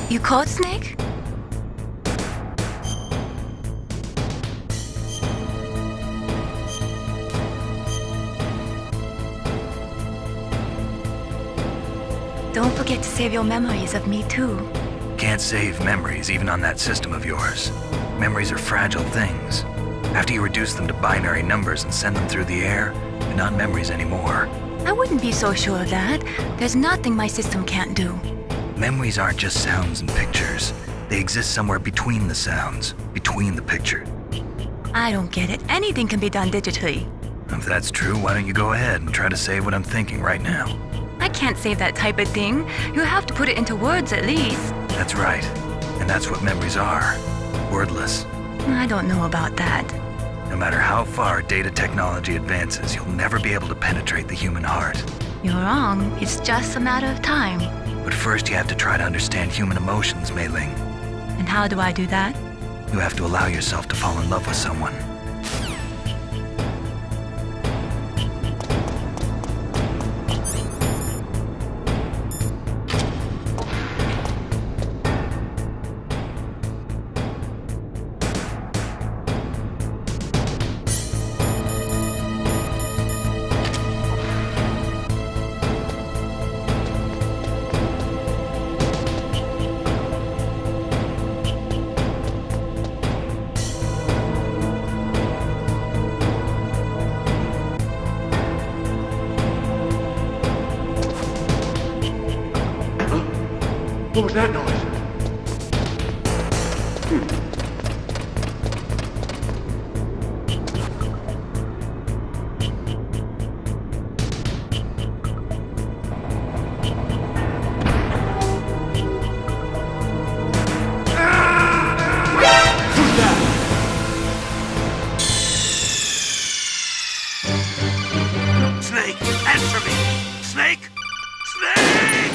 You caught Snake? Don't forget to save your memories of me too. Can't save memories even on that system of yours. Memories are fragile things. After you reduce them to binary numbers and send them through the air, they're not memories anymore. I wouldn't be so sure of that. There's nothing my system can't do. Memories aren't just sounds and pictures. They exist somewhere between the sounds, between the picture. I don't get it. Anything can be done digitally. If that's true, why don't you go ahead and try to say what I'm thinking right now? I can't save that type of thing. You have to put it into words at least. That's right. And that's what memories are. Wordless. I don't know about that. No matter how far data technology advances, you'll never be able to penetrate the human heart. You're wrong. It's just a matter of time. But first you have to try to understand human emotions, Mei Ling. And how do I do that? You have to allow yourself to fall in love with someone. What was that noise? Snake, answer me! Snake! Snake!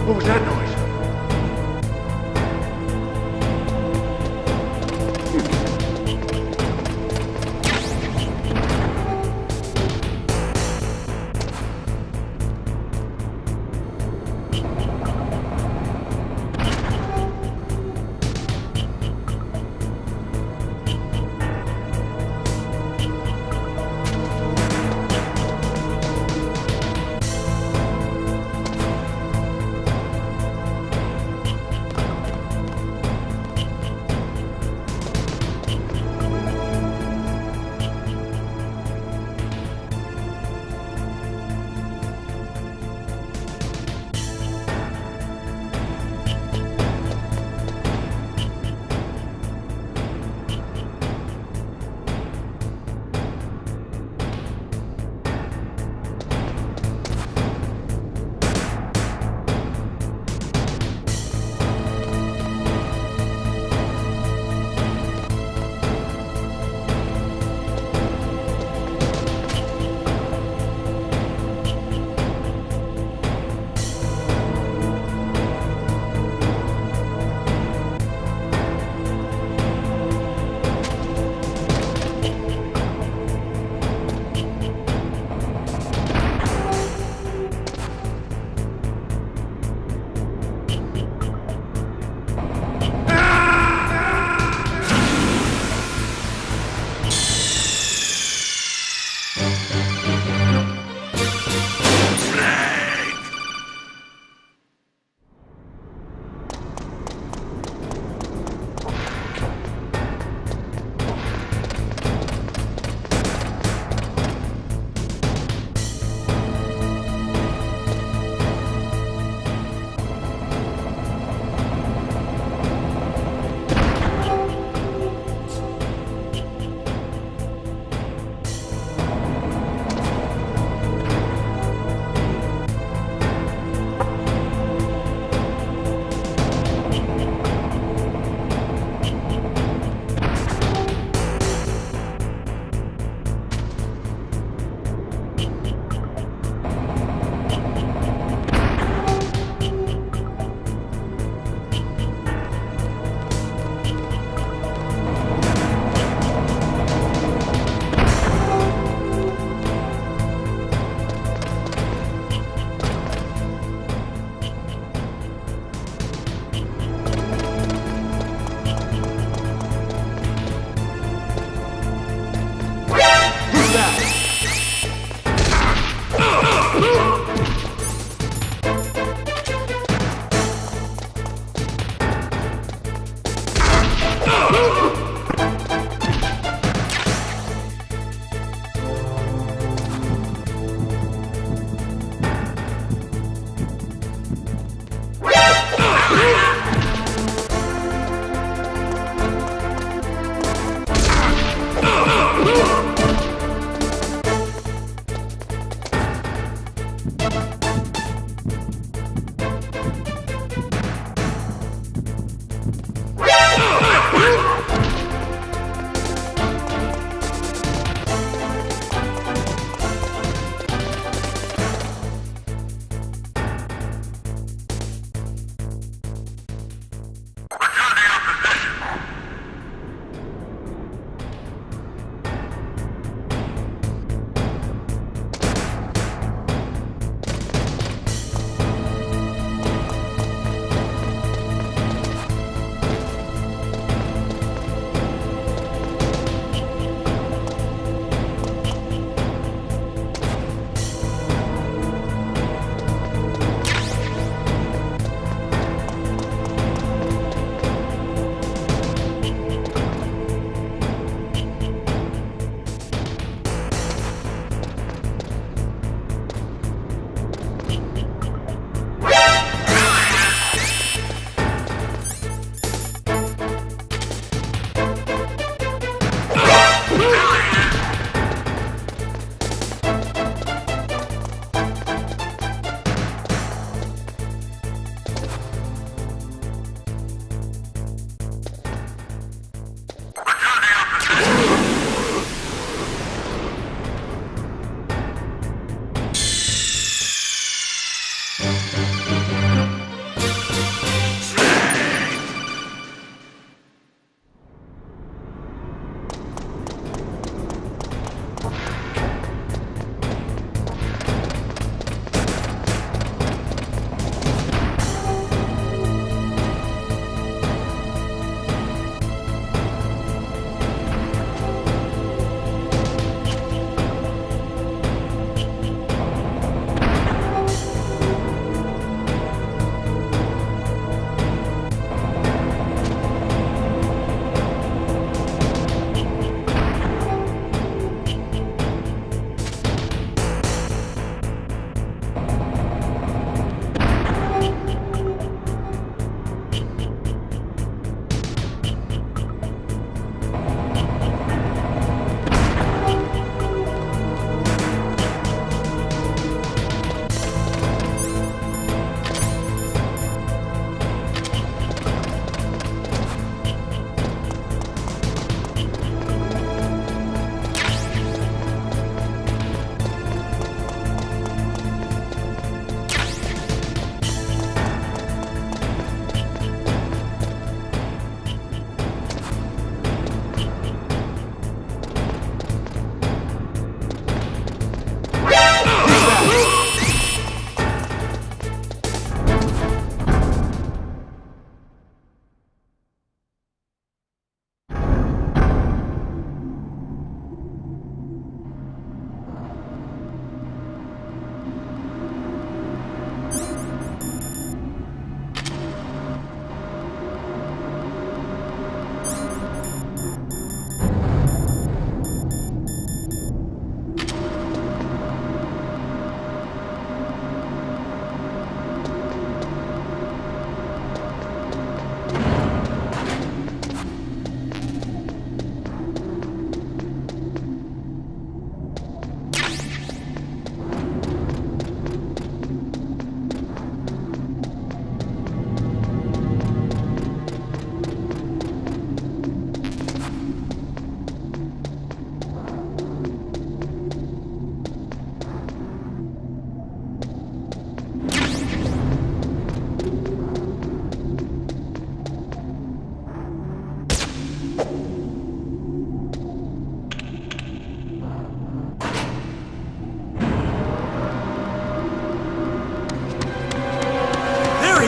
What was that noise?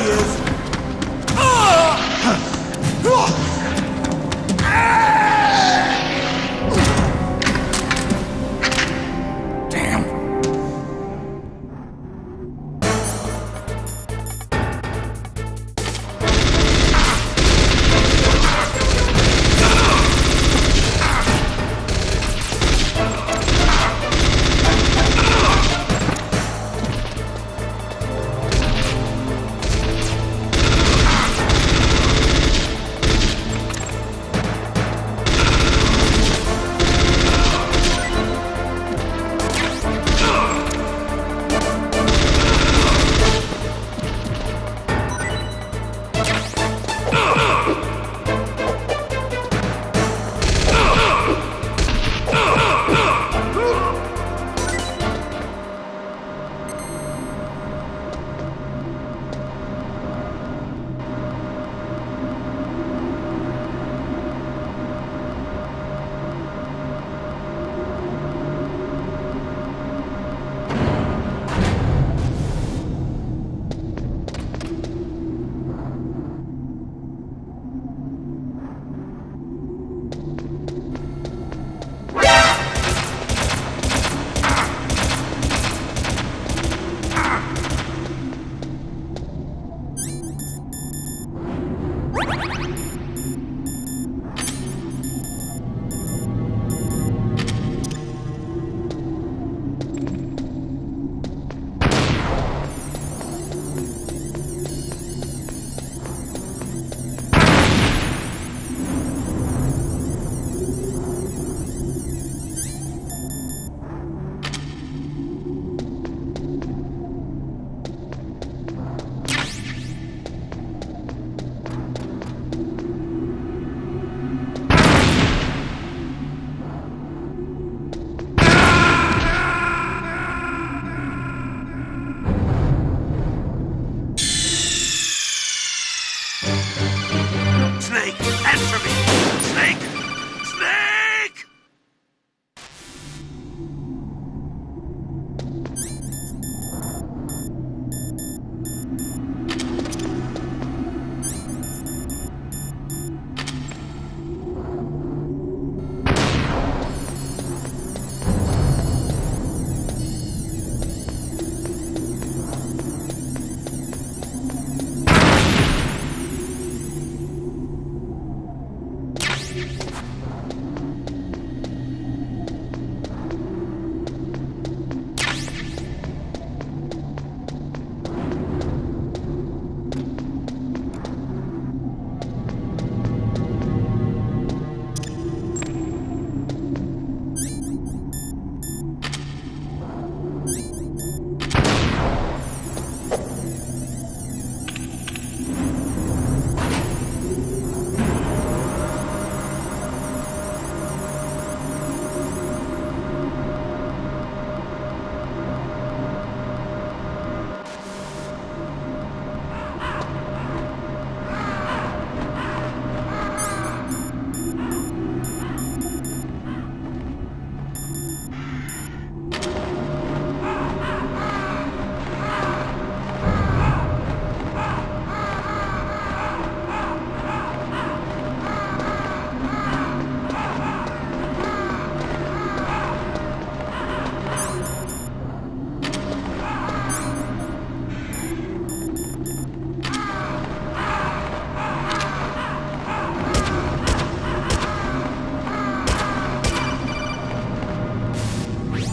he is! Damn. Snake, answer me! Snake! Snake!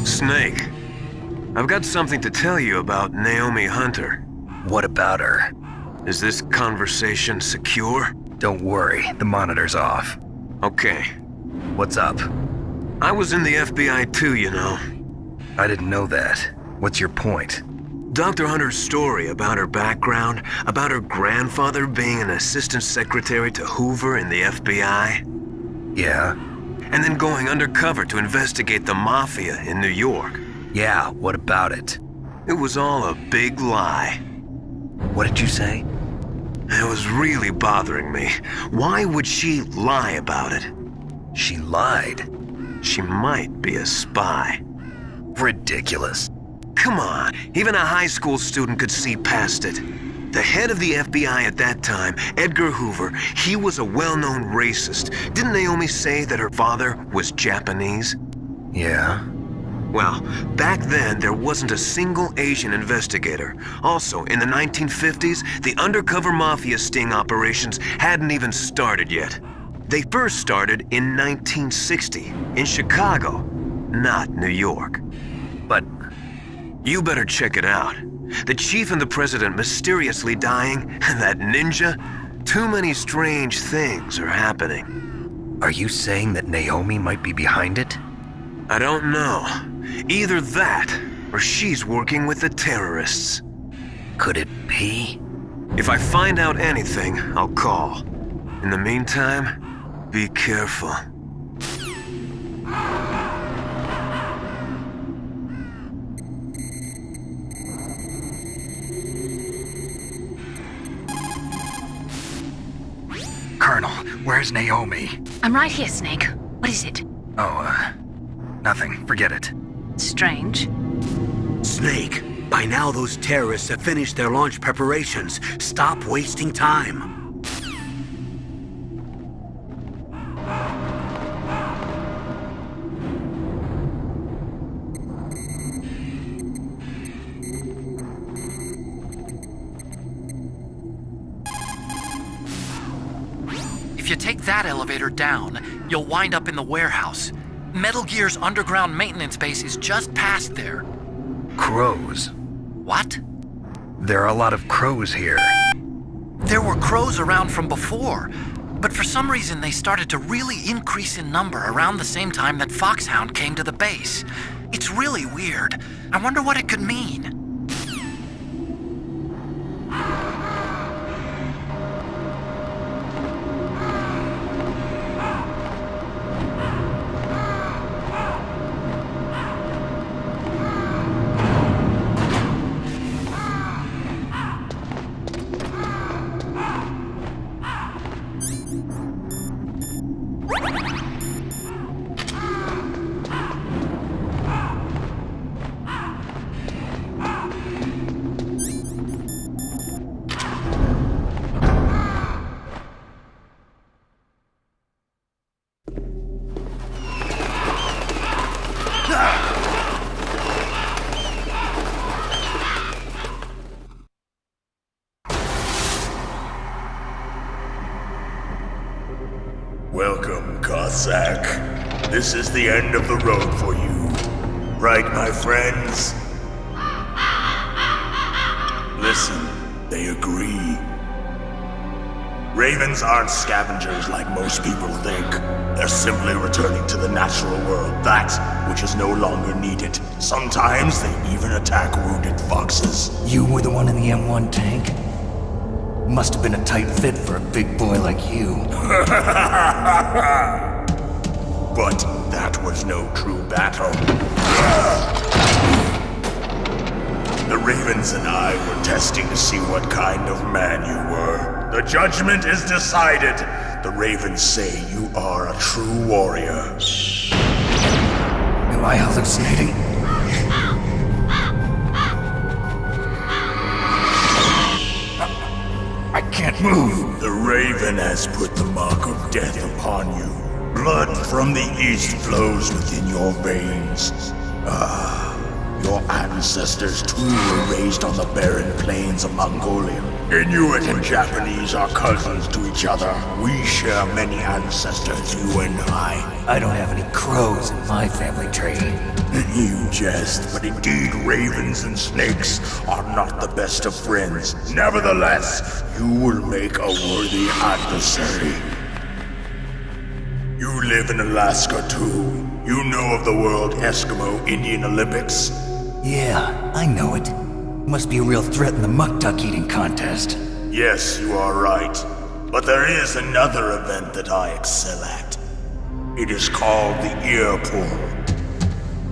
Snake, I've got something to tell you about Naomi Hunter. What about her? Is this conversation secure? Don't worry, the monitor's off. Okay. What's up? I was in the FBI too, you know. I didn't know that. What's your point? Dr. Hunter's story about her background, about her grandfather being an assistant secretary to Hoover in the FBI, Yeah? and then going undercover to investigate the mafia in New York. Yeah, what about it? It was all a big lie. What did you say? It was really bothering me. Why would she lie about it? She lied. She might be a spy. Ridiculous. Come on, even a high school student could see past it. The head of the FBI at that time, Edgar Hoover, he was a well-known racist. Didn't Naomi say that her father was Japanese? Yeah? Well, back then, there wasn't a single Asian investigator. Also, in the 1950s, the undercover mafia sting operations hadn't even started yet. They first started in 1960, in Chicago, not New York. But you better check it out. The chief and the president mysteriously dying, and that ninja? Too many strange things are happening. Are you saying that Naomi might be behind it? I don't know. Either that, or she's working with the terrorists. Could it be? If I find out anything, I'll call. In the meantime, be careful. Colonel, where's Naomi? I'm right here, Snake. What is it? Oh, nothing. Forget it. Strange. Snake, by now those terrorists have finished their launch preparations. Stop wasting time. If you take that elevator down, you'll wind up in the warehouse. Metal Gear's underground maintenance base is just past there. Crows. What? There are a lot of crows here. There were crows around from before, but for some reason they started to really increase in number around the same time that Foxhound came to the base. It's really weird. I wonder what it could mean. Welcome, Cossack. This is the end of the road for you. Right, my friends? Listen, they agree. Ravens aren't scavengers like most people think. They're simply returning to the natural world, that which is no longer needed. Sometimes they even attack wounded foxes. You were the one in the M1 tank? Must have been a tight fit for a big boy like you. But that was no true battle. The Ravens and I were testing to see what kind of man you were. The judgment is decided. The Ravens say you are a true warrior. Am I hallucinating? I can't move. The Raven has put the mark of death upon you. Blood from the east flows within your veins. Your ancestors too were raised on the barren plains of Mongolia. Inuit and Japanese are cousins to each other. We share many ancestors, you and I. I don't have any crows in my family tree. You jest, but indeed ravens and snakes are not the best of friends. Nevertheless, you will make a worthy adversary. You live in Alaska too. You know of the World Eskimo Indian Olympics? Yeah, I know it. Must be a real threat in the muck duck eating contest. Yes, you are right. But there is another event that I excel at. It is called the ear pull.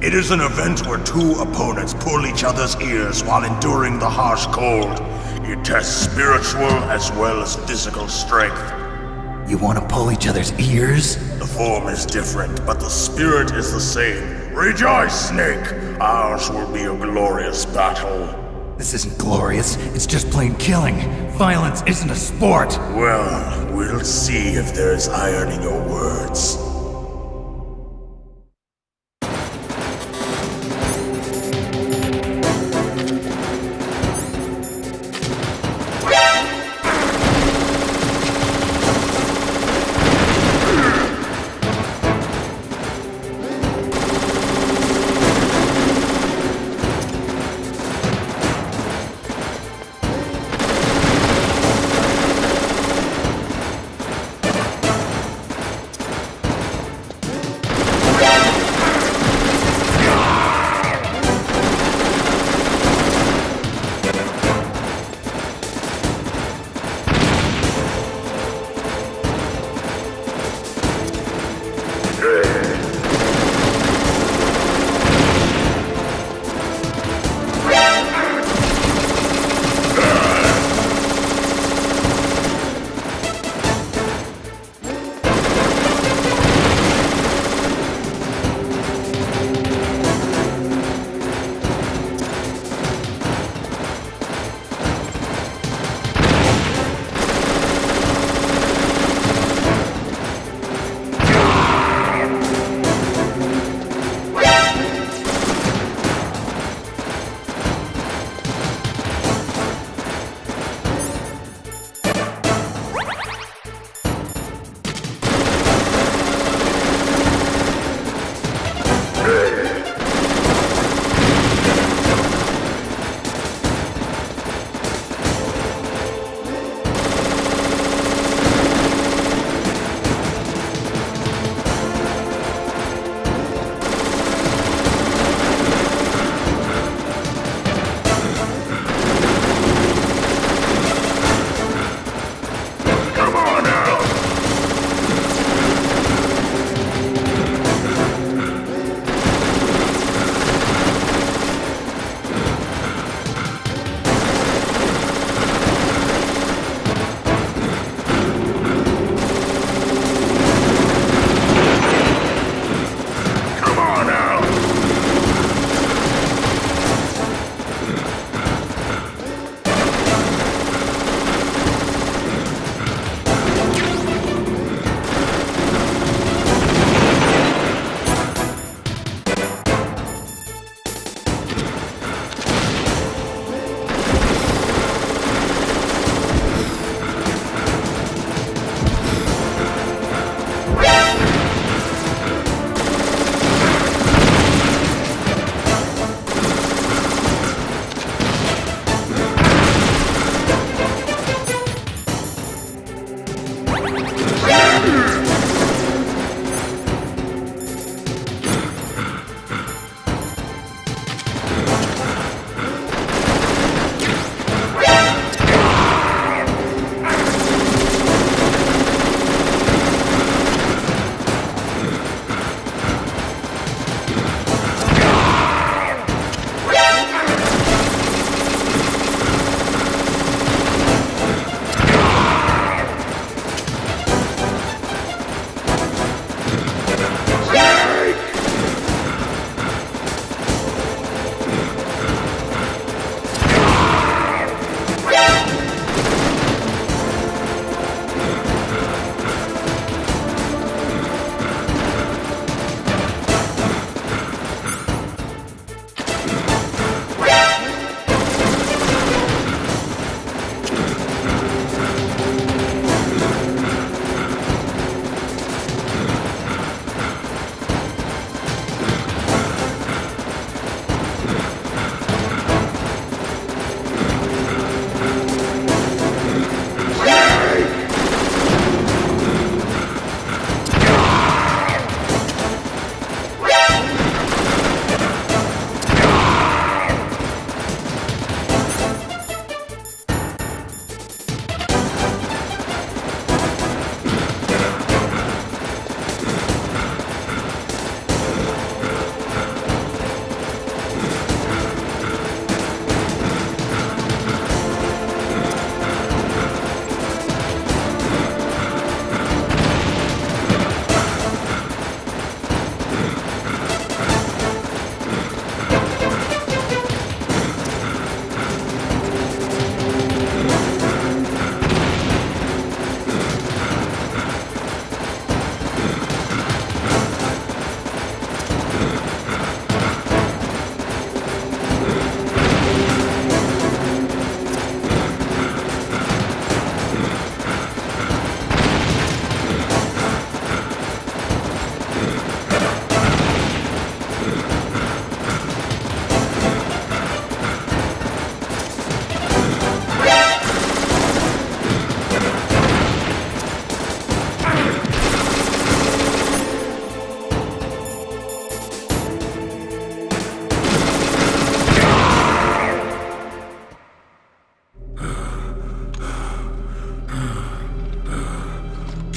It is an event where two opponents pull each other's ears while enduring the harsh cold. It tests spiritual as well as physical strength. You want to pull each other's ears? The form is different, but the spirit is the same. Rejoice, Snake! Ours will be a glorious battle. This isn't glorious, it's just plain killing. Violence isn't a sport. Well, we'll see if there's iron in your words.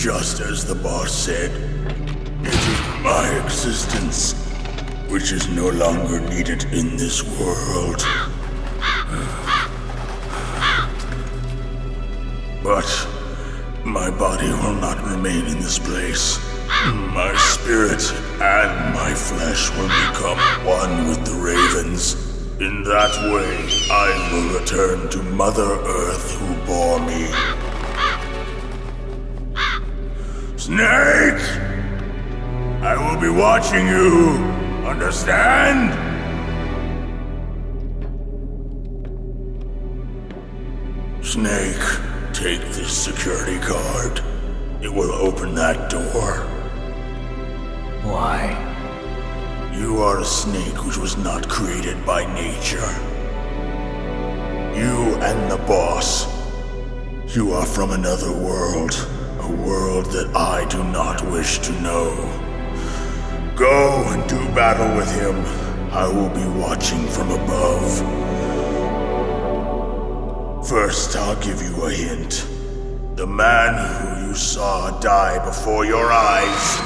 Just as the boss said, it is my existence which is no longer needed in this world. But my body will not remain in this place. My spirit and my flesh will become one with the ravens. In that way, I will return to Mother Earth who bore me. Snake! I will be watching you. Understand? Snake, take this security card. It will open that door. Why? You are a snake which was not created by nature. You and the boss. You are from another world. A world that I do not wish to know. Go and do battle with him. I will be watching from above. First, I'll give you a hint. The man who you saw die before your eyes.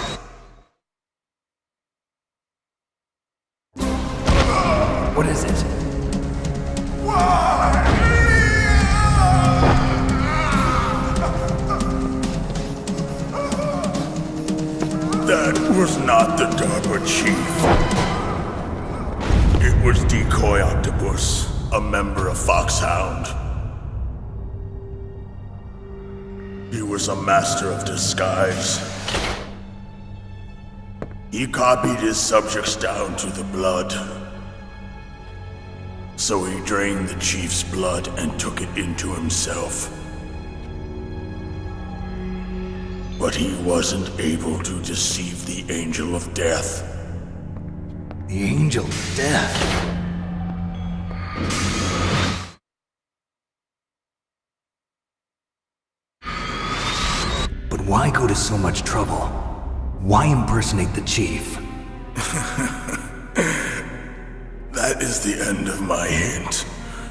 What is it? That was not the DARPA chief. It was Decoy Octopus, a member of Foxhound. He was a master of disguise. He copied his subjects down to the blood. So he drained the chief's blood and took it into himself. But he wasn't able to deceive the Angel of Death. The Angel of Death. But why go to so much trouble? Why impersonate the chief? That is the end of my hint.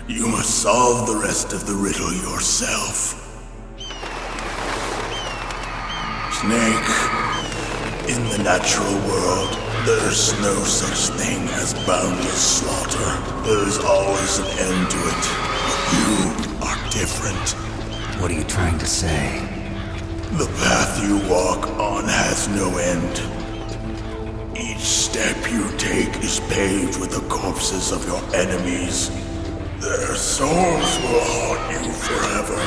You must solve the rest of the riddle yourself. Snake, in the natural world, there's no such thing as boundless slaughter. There's always an end to it. But you are different. What are you trying to say? The path you walk on has no end. Each step you take is paved with the corpses of your enemies. Their souls will haunt you forever.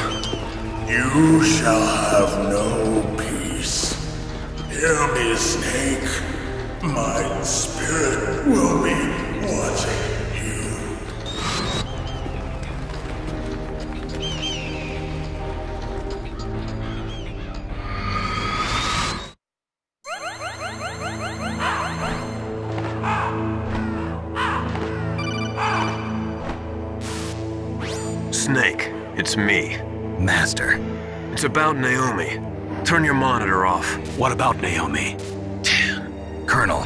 You shall have no peace. Hear me, Snake. My spirit will be watching you. Snake, it's me. Master. It's about Naomi. Turn your monitor off. What about Naomi? Colonel,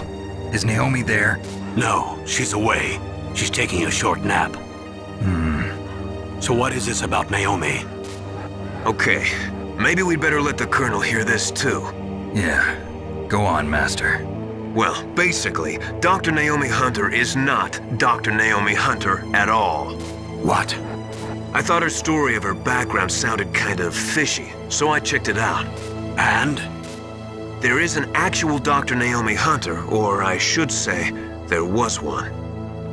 is Naomi there? No, she's away. She's taking a short nap. So what is this about Naomi? Okay, maybe we'd better let the Colonel hear this too. Yeah. Go on, Master. Well, basically, Dr. Naomi Hunter is not Dr. Naomi Hunter at all. What? I thought her story of her background sounded kind of fishy, so I checked it out. And? There is an actual Dr. Naomi Hunter, or I should say, there was one.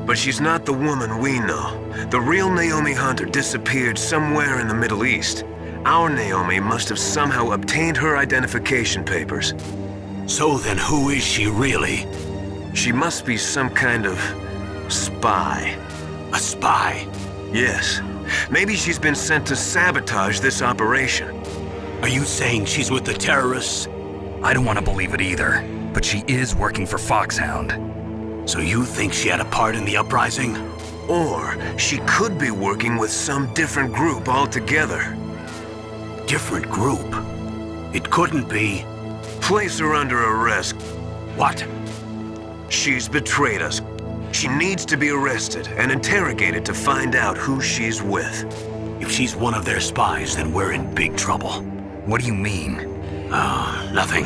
But she's not the woman we know. The real Naomi Hunter disappeared somewhere in the Middle East. Our Naomi must have somehow obtained her identification papers. So then who is she really? She must be some kind of spy. A spy? Yes. Maybe she's been sent to sabotage this operation. Are you saying she's with the terrorists? I don't want to believe it either, but she is working for Foxhound. So you think she had a part in the uprising? Or she could be working with some different group altogether. Different group? It couldn't be. Place her under arrest. What? She's betrayed us. She needs to be arrested and interrogated to find out who she's with. If she's one of their spies, then we're in big trouble. What do you mean? Nothing.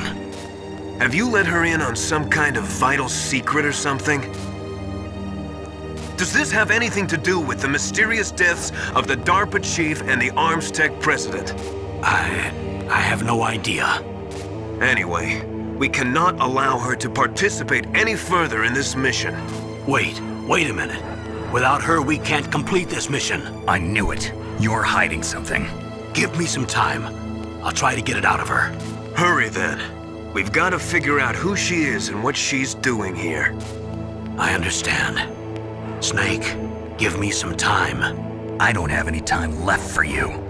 Have you let her in on some kind of vital secret or something? Does this have anything to do with the mysterious deaths of the DARPA chief and the ArmsTech president? I have no idea. Anyway, we cannot allow her to participate any further in this mission. Wait a minute. Without her, we can't complete this mission. I knew it. You're hiding something. Give me some time. I'll try to get it out of her. Hurry then. We've got to figure out who she is and what she's doing here. I understand. Snake, give me some time. I don't have any time left for you.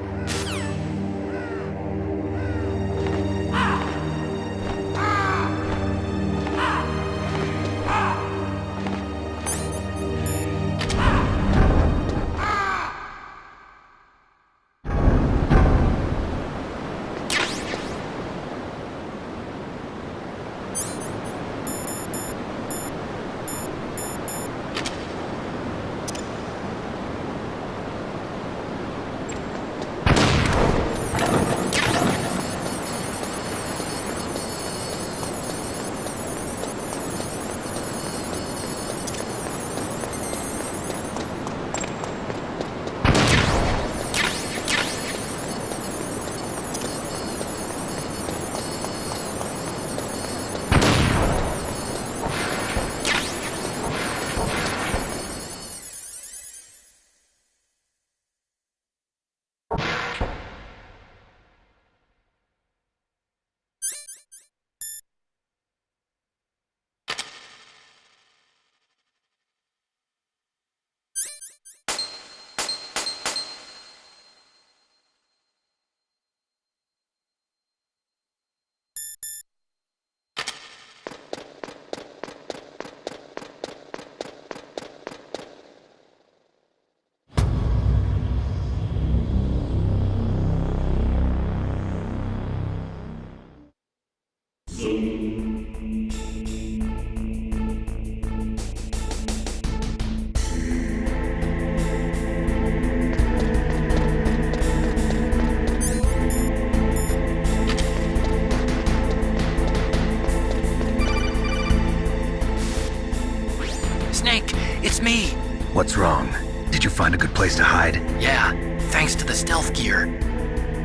Snake, it's me. What's wrong? Did you find a good place to hide? Yeah, thanks to the stealth gear.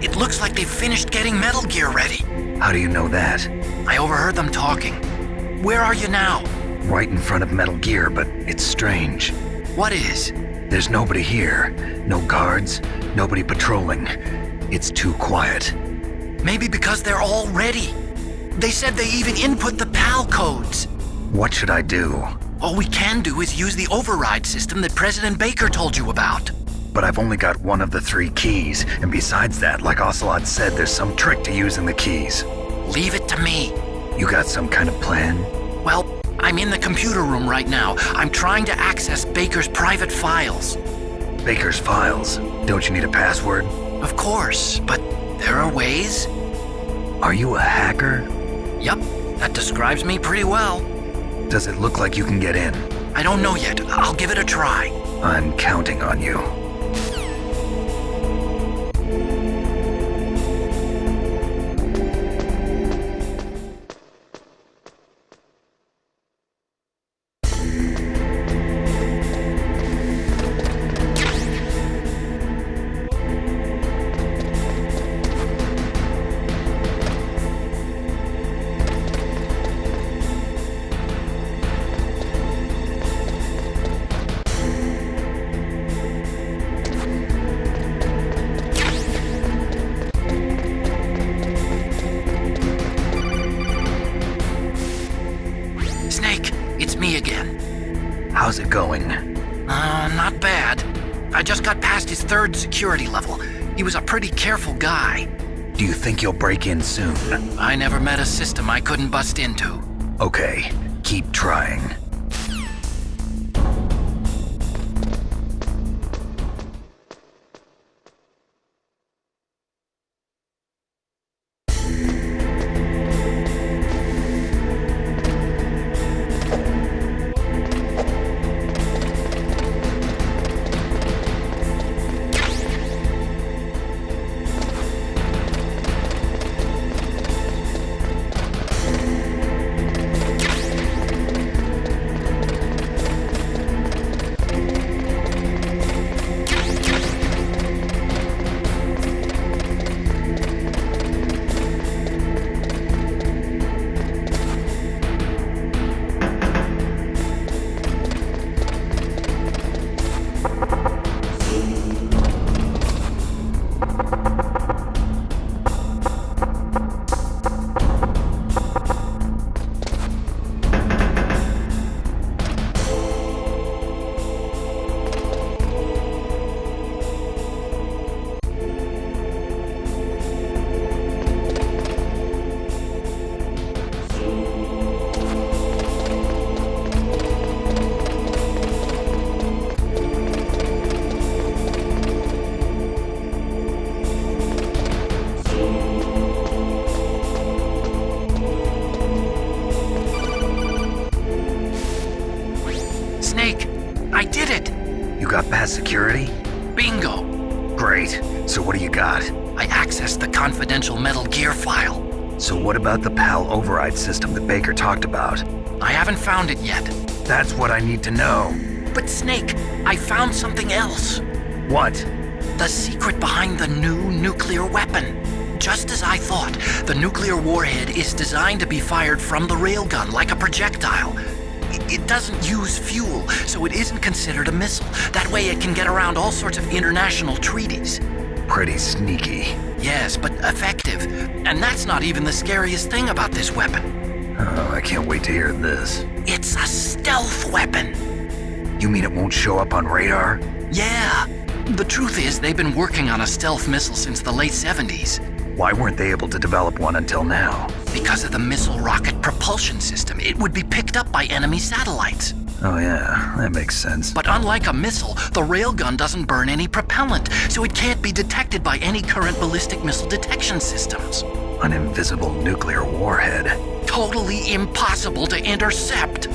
It looks like they've finished getting Metal Gear ready. How do you know that? I overheard them talking. Where are you now? Right in front of Metal Gear, but it's strange. What is? There's nobody here. No guards, nobody patrolling. It's too quiet. Maybe because they're all ready. They said they even input the PAL codes. What should I do? All we can do is use the override system that President Baker told you about. But I've only got one of the 3 keys, and besides that, like Ocelot said, there's some trick to using the keys. Leave it to me. You got some kind of plan? Well, I'm in the computer room right now. I'm trying to access Baker's private files. Baker's files? Don't you need a password? Of course, but there are ways. Are you a hacker? Yup, that describes me pretty well. Does it look like you can get in? I don't know yet. I'll give it a try. I'm counting on you. How's it going? Not bad. I just got past his 3rd security level. He was a pretty careful guy. Do you think you'll break in soon? I never met a system I couldn't bust into. Okay, keep trying. security? Bingo! Great. So what do you got? I accessed the confidential Metal Gear file. So what about the PAL override system that Baker talked about? I haven't found it yet. That's what I need to know. But Snake, I found something else. What? The secret behind the new nuclear weapon. Just as I thought, the nuclear warhead is designed to be fired from the railgun like a projectile. It doesn't use fuel, so it isn't considered a missile. That way it can get around all sorts of international treaties. Pretty sneaky. Yes, but effective. And that's not even the scariest thing about this weapon. Oh, I can't wait to hear this. It's a stealth weapon. You mean it won't show up on radar? Yeah. The truth is, they've been working on a stealth missile since the late 70s. Why weren't they able to develop one until now? Because of the missile rocket propulsion system, it would be picked up by enemy satellites. Oh yeah, that makes sense. But unlike a missile, the railgun doesn't burn any propellant, so it can't be detected by any current ballistic missile detection systems. An invisible nuclear warhead. Totally impossible to intercept.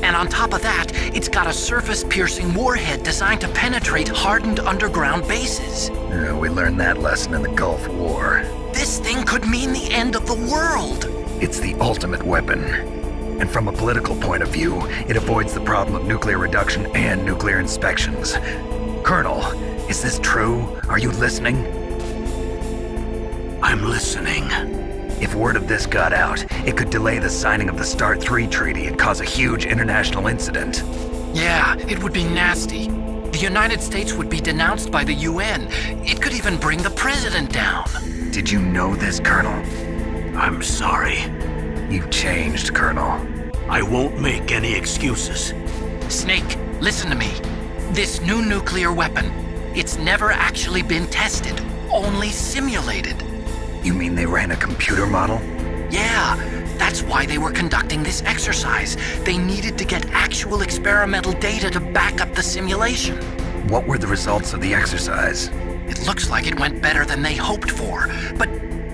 And on top of that, it's got a surface-piercing warhead designed to penetrate hardened underground bases. Yeah, we learned that lesson in the Gulf War. This thing could mean the end of the world. It's the ultimate weapon. And from a political point of view, it avoids the problem of nuclear reduction and nuclear inspections. Colonel, is this true? Are you listening? I'm listening. If word of this got out, it could delay the signing of the START III treaty and cause a huge international incident. Yeah, it would be nasty. The United States would be denounced by the UN. It could even bring the president down. Did you know this, Colonel? I'm sorry. You've changed, Colonel. I won't make any excuses. Snake, listen to me. This new nuclear weapon, it's never actually been tested, only simulated. You mean they ran a computer model? Yeah, that's why they were conducting this exercise. They needed to get actual experimental data to back up the simulation. What were the results of the exercise? It looks like it went better than they hoped for, but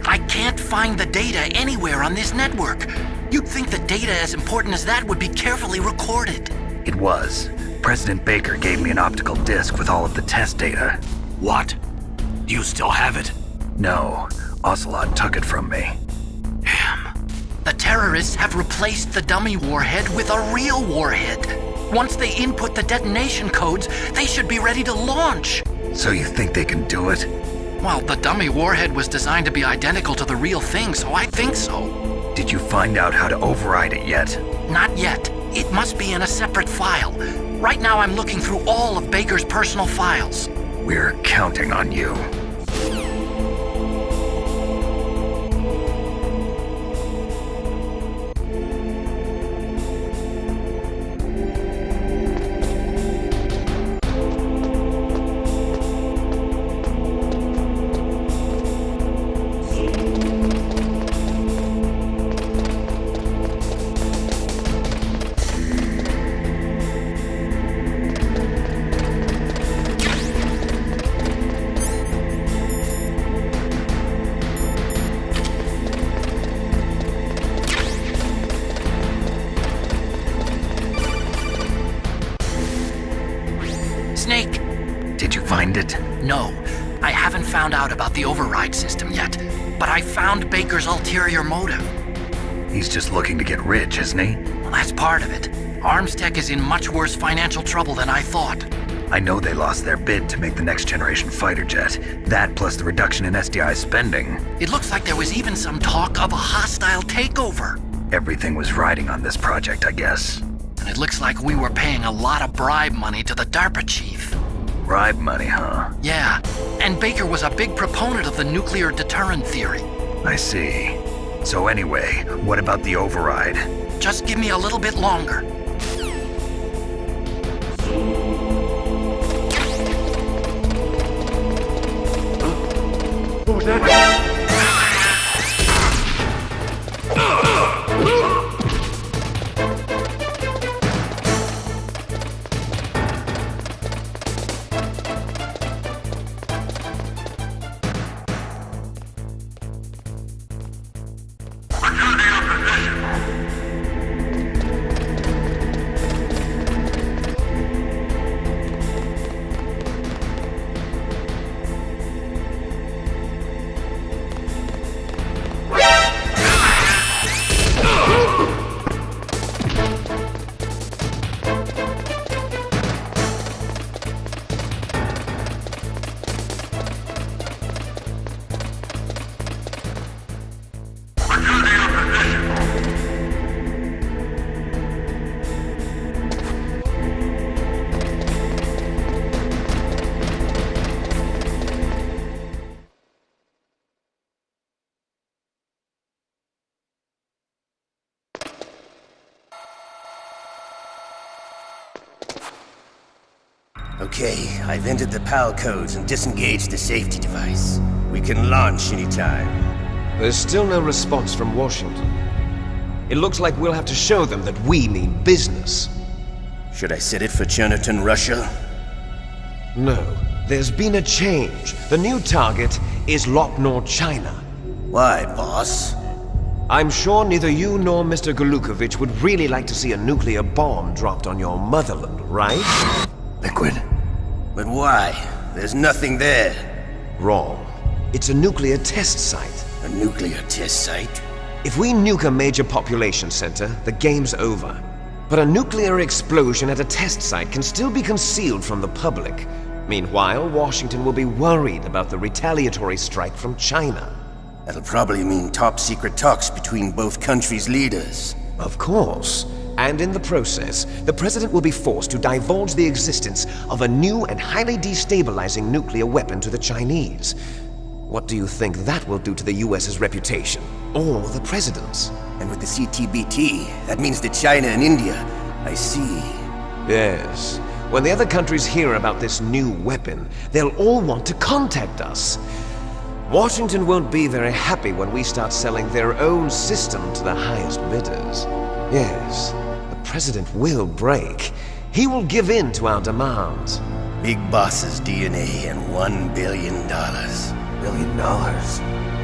I can't find the data anywhere on this network. You'd think that data as important as that would be carefully recorded. It was. President Baker gave me an optical disc with all of the test data. What? Do you still have it? No, Ocelot took it from me. Damn. The terrorists have replaced the dummy warhead with a real warhead. Once they input the detonation codes, they should be ready to launch. So you think they can do it? Well, the dummy warhead was designed to be identical to the real thing, so I think so. Did you find out how to override it yet? Not yet. It must be in a separate file. Right now I'm looking through all of Baker's personal files. We're counting on you. Snake! Did you find it? No, I haven't found out about the override system yet, but I found Baker's ulterior motive. He's just looking to get rich, isn't he? Well, that's part of it. Armstech is in much worse financial trouble than I thought. I know they lost their bid to make the next generation fighter jet. That plus the reduction in SDI spending. It looks like there was even some talk of a hostile takeover. Everything was riding on this project, I guess. And it looks like we were paying a lot of bribe money to the DARPA chief. Bribe money, huh? Yeah, and Baker was a big proponent of the nuclear deterrent theory. I see. So anyway, what about the override? Just give me a little bit longer. What was that? Okay, I've entered the PAL codes and disengaged the safety device. We can launch anytime. There's still no response from Washington. It looks like we'll have to show them that we mean business. Should I set it for Cherniton, Russia? No, there's been a change. The new target is Lopnor, China. Why, boss? I'm sure neither you nor Mr. Golukovich would really like to see a nuclear bomb dropped on your motherland, right? Liquid. But why? There's nothing there. Wrong. It's a nuclear test site. A nuclear test site? If we nuke a major population center, the game's over. But a nuclear explosion at a test site can still be concealed from the public. Meanwhile, Washington will be worried about the retaliatory strike from China. That'll probably mean top-secret talks between both countries' leaders. Of course. And in the process, the president will be forced to divulge the existence of a new and highly destabilizing nuclear weapon to the Chinese. What do you think that will do to the US's reputation? Or the president's? And with the CTBT, that means that China and India. I see. Yes. When the other countries hear about this new weapon, they'll all want to contact us. Washington won't be very happy when we start selling their own system to the highest bidders. Yes, the president will break. He will give in to our demands. Big Boss's DNA and $1 billion. $1 billion?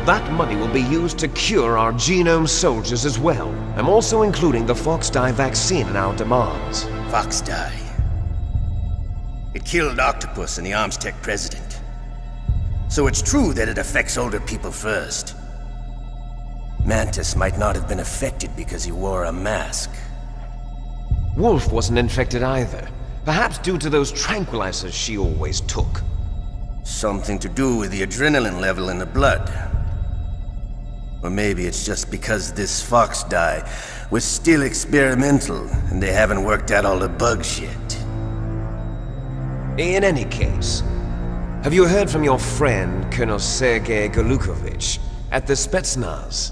That money will be used to cure our genome soldiers as well. I'm also including the Fox-Die vaccine in our demands. Fox-Die. It killed Octopus and the Armstech president. So it's true that it affects older people first. Mantis might not have been affected because he wore a mask. Wolf wasn't infected either. Perhaps due to those tranquilizers she always took. Something to do with the adrenaline level in the blood. Or maybe it's just because this Fox-Die was still experimental and they haven't worked out all the bugs yet. In any case, have you heard from your friend, Colonel Sergei Golukovich, at the Spetsnaz?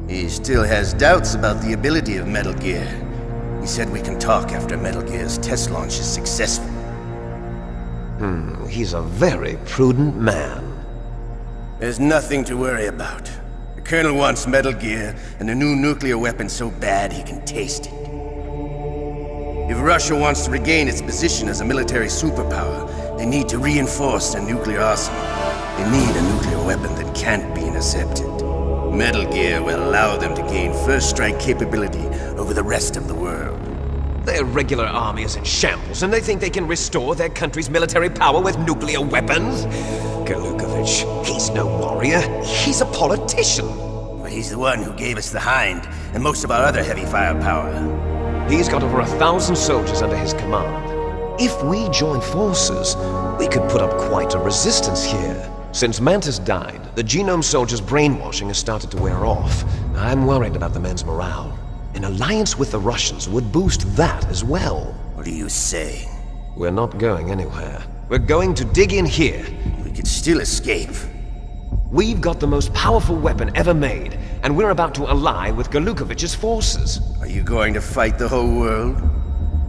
He still has doubts about the ability of Metal Gear. He said we can talk after Metal Gear's test launch is successful. He's a very prudent man. There's nothing to worry about. The Colonel wants Metal Gear and a new nuclear weapon so bad he can taste it. If Russia wants to regain its position as a military superpower, they need to reinforce their nuclear arsenal. They need a nuclear weapon that can't be intercepted. Metal Gear will allow them to gain first strike capability over the rest of the world. Their regular army is in shambles, and they think they can restore their country's military power with nuclear weapons? Golukovich, he's no warrior. He's a politician. But he's the one who gave us the Hind and most of our other heavy firepower. He's got over 1,000 soldiers under his command. If we join forces, we could put up quite a resistance here. Since Mantis died, the genome soldiers' brainwashing has started to wear off. I'm worried about the men's morale. An alliance with the Russians would boost that as well. What are you saying? We're not going anywhere. We're going to dig in here. We could still escape. We've got the most powerful weapon ever made, and we're about to ally with Golukovich's forces. Are you going to fight the whole world?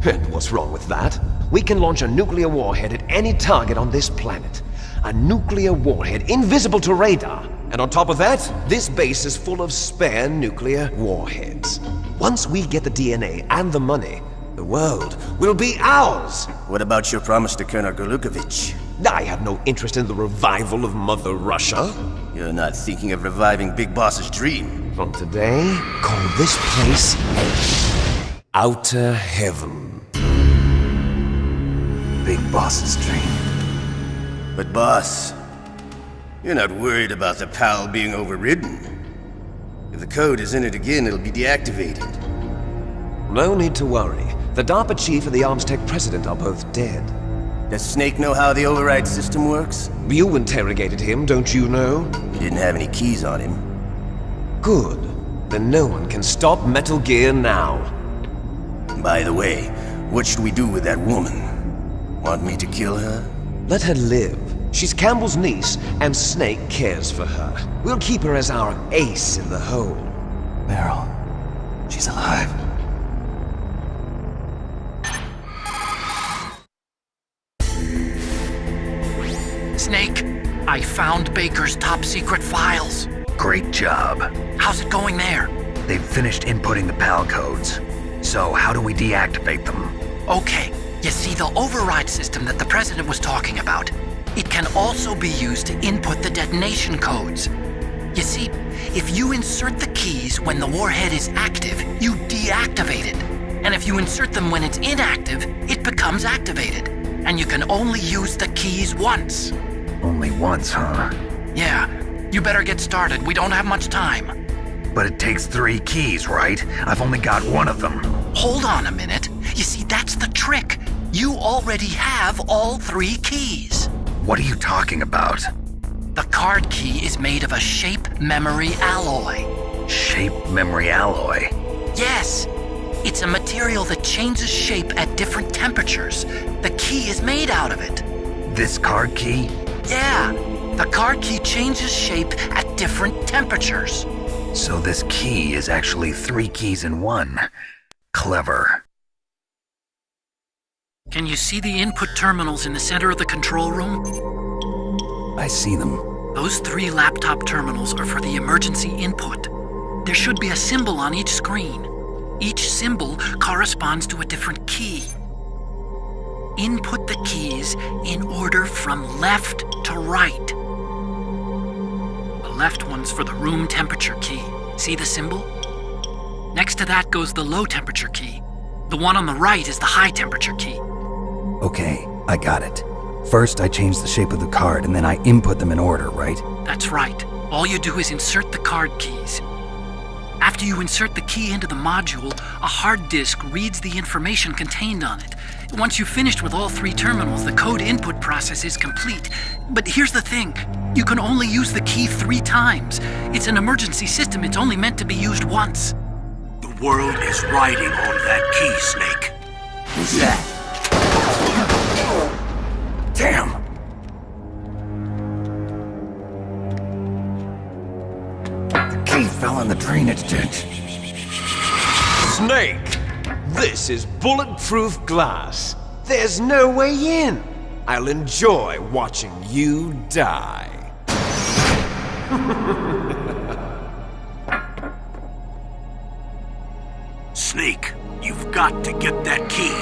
And what's wrong with that? We can launch a nuclear warhead at any target on this planet. A nuclear warhead invisible to radar. And on top of that, this base is full of spare nuclear warheads. Once we get the DNA and the money, the world will be ours! What about your promise to Colonel Golukovich? I have no interest in the revival of Mother Russia. You're not thinking of reviving Big Boss's dream. From today, call this place Outer Heaven. Big Boss's dream. But boss, you're not worried about the PAL being overridden. If the code is in it again, it'll be deactivated. No need to worry. The DARPA chief and the Armstech president are both dead. Does Snake know how the override system works? You interrogated him, don't you know? He didn't have any keys on him. Good. Then no one can stop Metal Gear now. By the way, what should we do with that woman? Want me to kill her? Let her live. She's Campbell's niece, and Snake cares for her. We'll keep her as our ace in the hole. Meryl, she's alive. Snake. I found Baker's top secret files. Great job. How's it going there? They've finished inputting the PAL codes. So how do we deactivate them? Okay, you see the override system that the President was talking about? It can also be used to input the detonation codes. You see, if you insert the keys when the warhead is active, you deactivate it. And if you insert them when it's inactive, it becomes activated. And you can only use the keys once. Only once, huh? Yeah, you better get started. We don't have much time. But it takes 3 keys, right? I've only got 1 of them. Hold on a minute. You see, that's the trick. You already have all 3 keys. What are you talking about? The card key is made of a shape memory alloy. Shape memory alloy? Yes. It's a material that changes shape at different temperatures. The key is made out of it. This card key? Yeah. The card key changes shape at different temperatures. So this key is actually 3 keys in 1. Clever. Can you see the input terminals in the center of the control room? I see them. Those 3 laptop terminals are for the emergency input. There should be a symbol on each screen. Each symbol corresponds to a different key. Input the keys in order from left to right. The left one's for the room temperature key. See the symbol? Next to that goes the low temperature key. The one on the right is the high temperature key. Okay, I got it. First, I change the shape of the card, and then I input them in order, right? That's right. All you do is insert the card keys. After you insert the key into the module, a hard disk reads the information contained on it. Once you've finished with all 3 terminals, the code input process is complete. But here's the thing. You can only use the key 3 times. It's an emergency system. It's only meant to be used once. The world is riding on that key, Snake. Who's that? Damn! The key fell in the drainage ditch. Snake! This is bulletproof glass. There's no way in. I'll enjoy watching you die. Snake, you've got to get that key.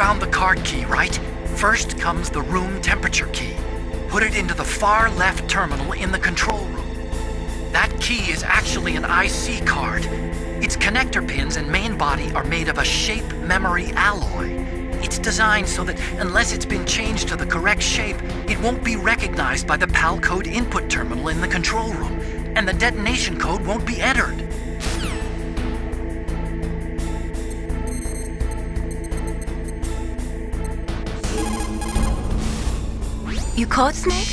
found the card key, right? First comes the room temperature key. Put it into the far left terminal in the control room. That key is actually an IC card. Its connector pins and main body are made of a shape memory alloy. It's designed so that unless it's been changed to the correct shape, it won't be recognized by the PAL code input terminal in the control room, and the detonation code won't be entered. You caught Snake?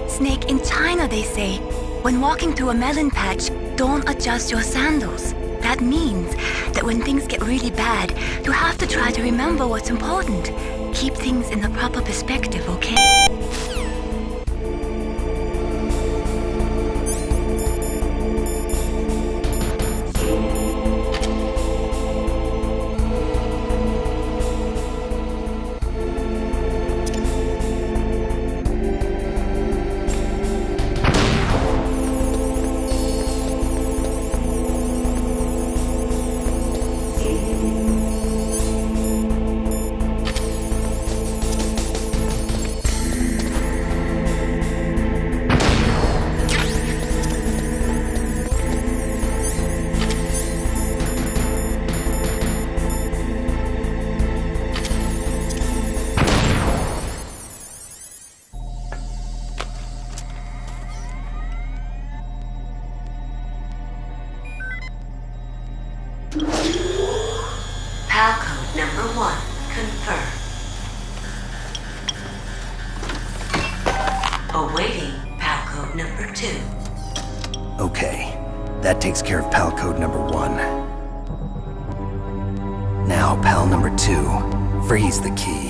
Snake, in China they say, when walking through a melon patch, don't adjust your sandals. That means that when things get really bad, you have to try to remember what's important. Keep things in the proper perspective, okay? PAL code number 1, confirmed. Awaiting PAL code number 2. Okay, that takes care of PAL code number 1. Now, PAL number 2, freeze the key.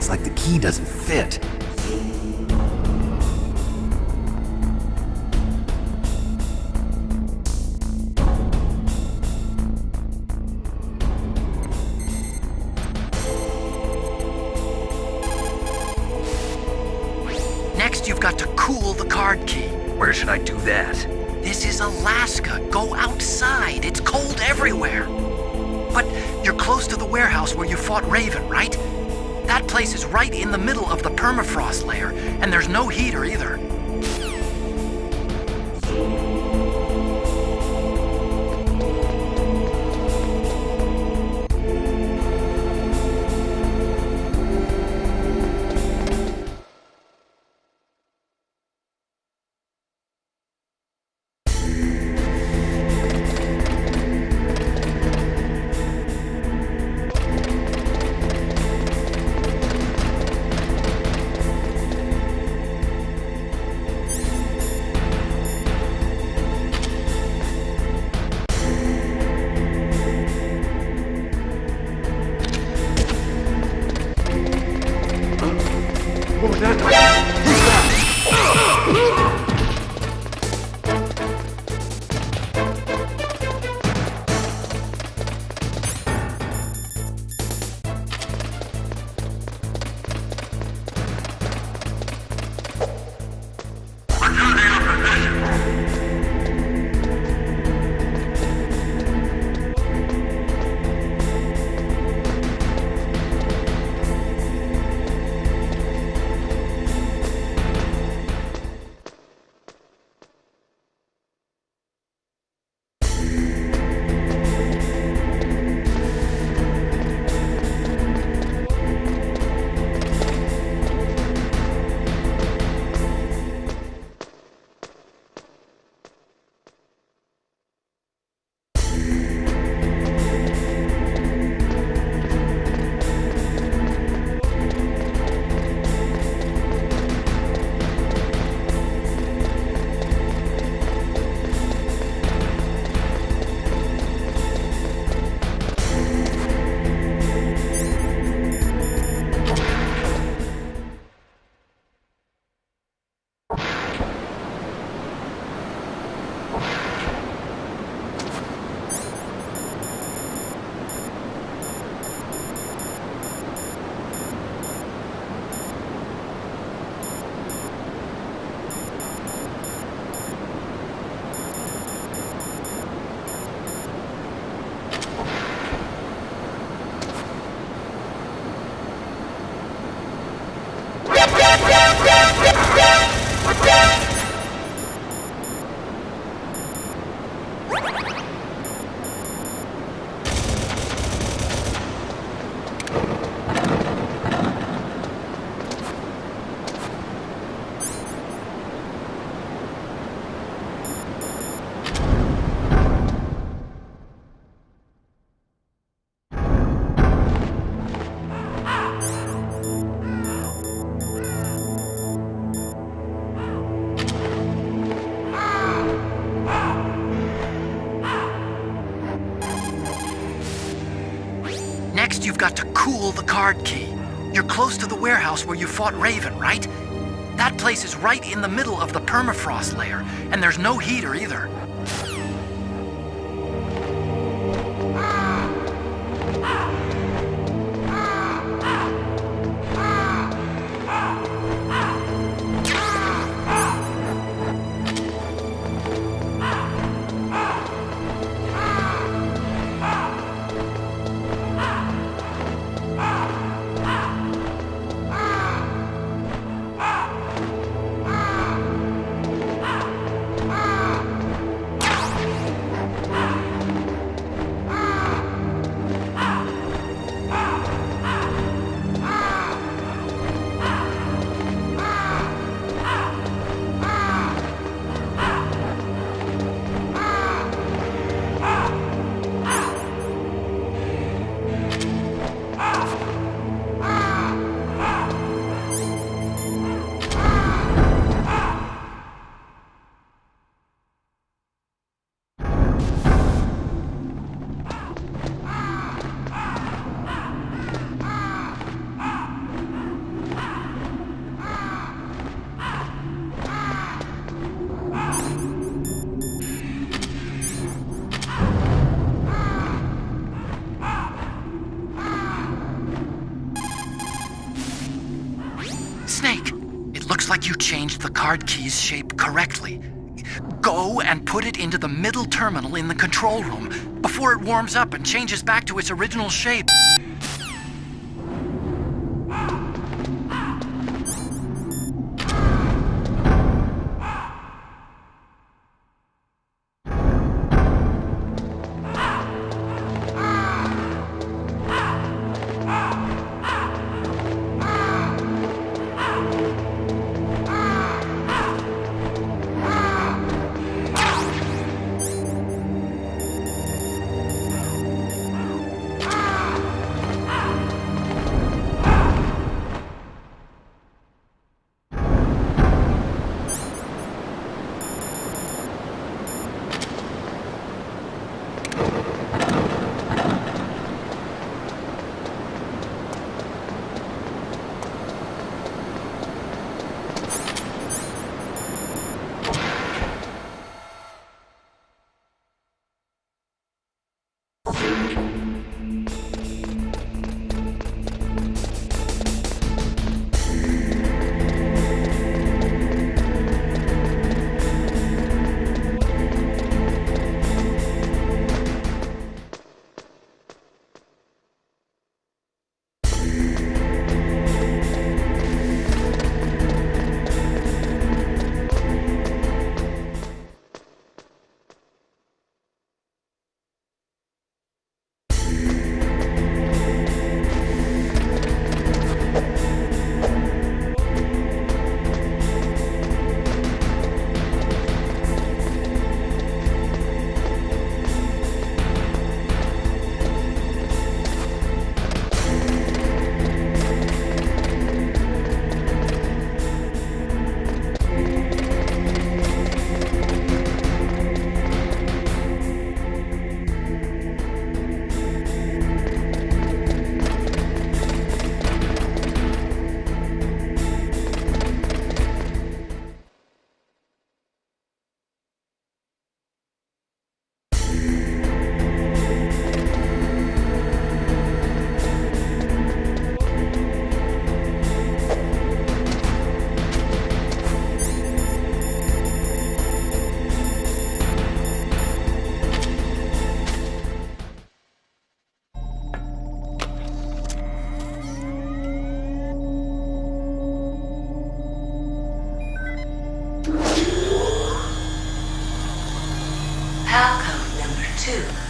Like the key doesn't fit. Next, you've got to cool the card key. Where should I do that? This is Alaska. Go outside. It's cold everywhere. But you're close to the warehouse where you fought Raven, right? That place is right in the middle of the permafrost layer, and there's no heater either. First, you've got to cool the card key. You're close to the warehouse where you fought Raven, right? That place is right in the middle of the permafrost layer, and there's no heater either. Snake, it looks like you changed the card key's shape correctly. Go and put it into the middle terminal in the control room before it warms up and changes back to its original shape.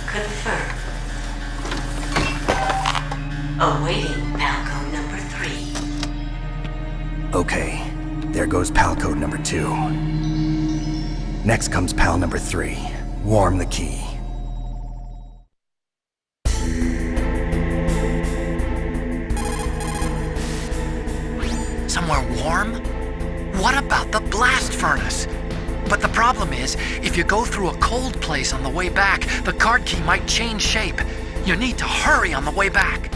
Confirmed. Awaiting Palco number 3. Okay, there goes pal code number 2. Next comes pal number 3. Warm the key. Somewhere warm? What about the blast furnace? But the problem is, if you go through a cold place on the way back, the card key might change shape. You need to hurry on the way back.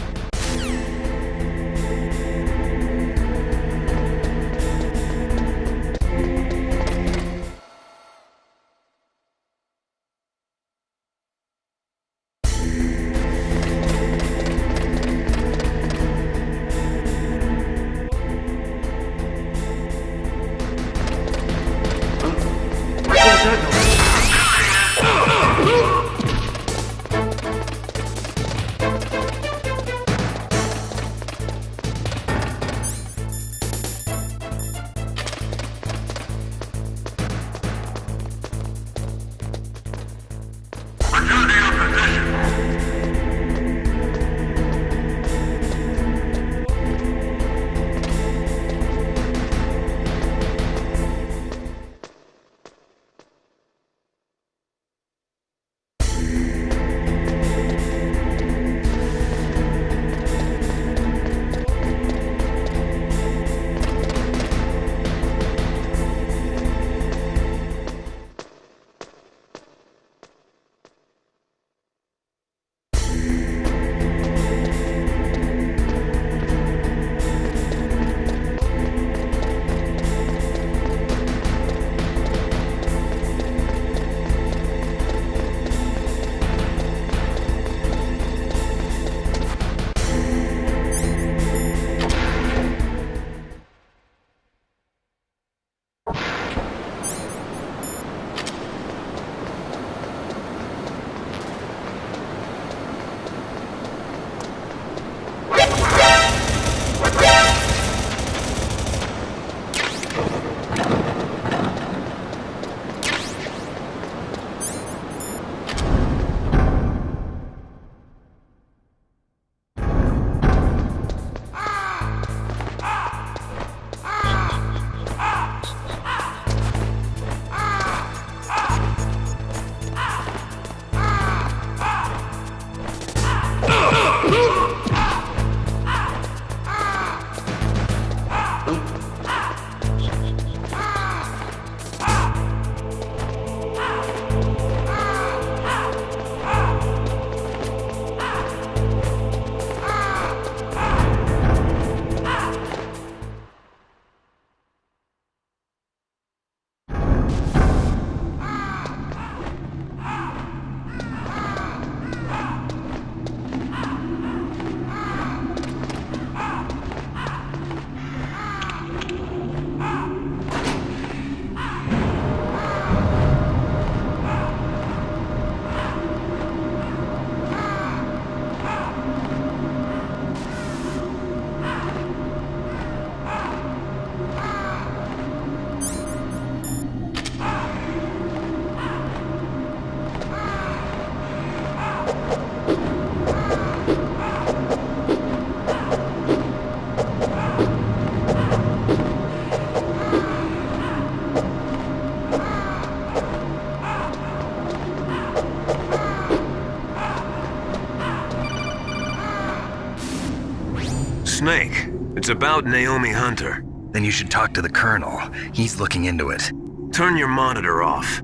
Snake, it's about Naomi Hunter. Then you should talk to the Colonel. He's looking into it. Turn your monitor off.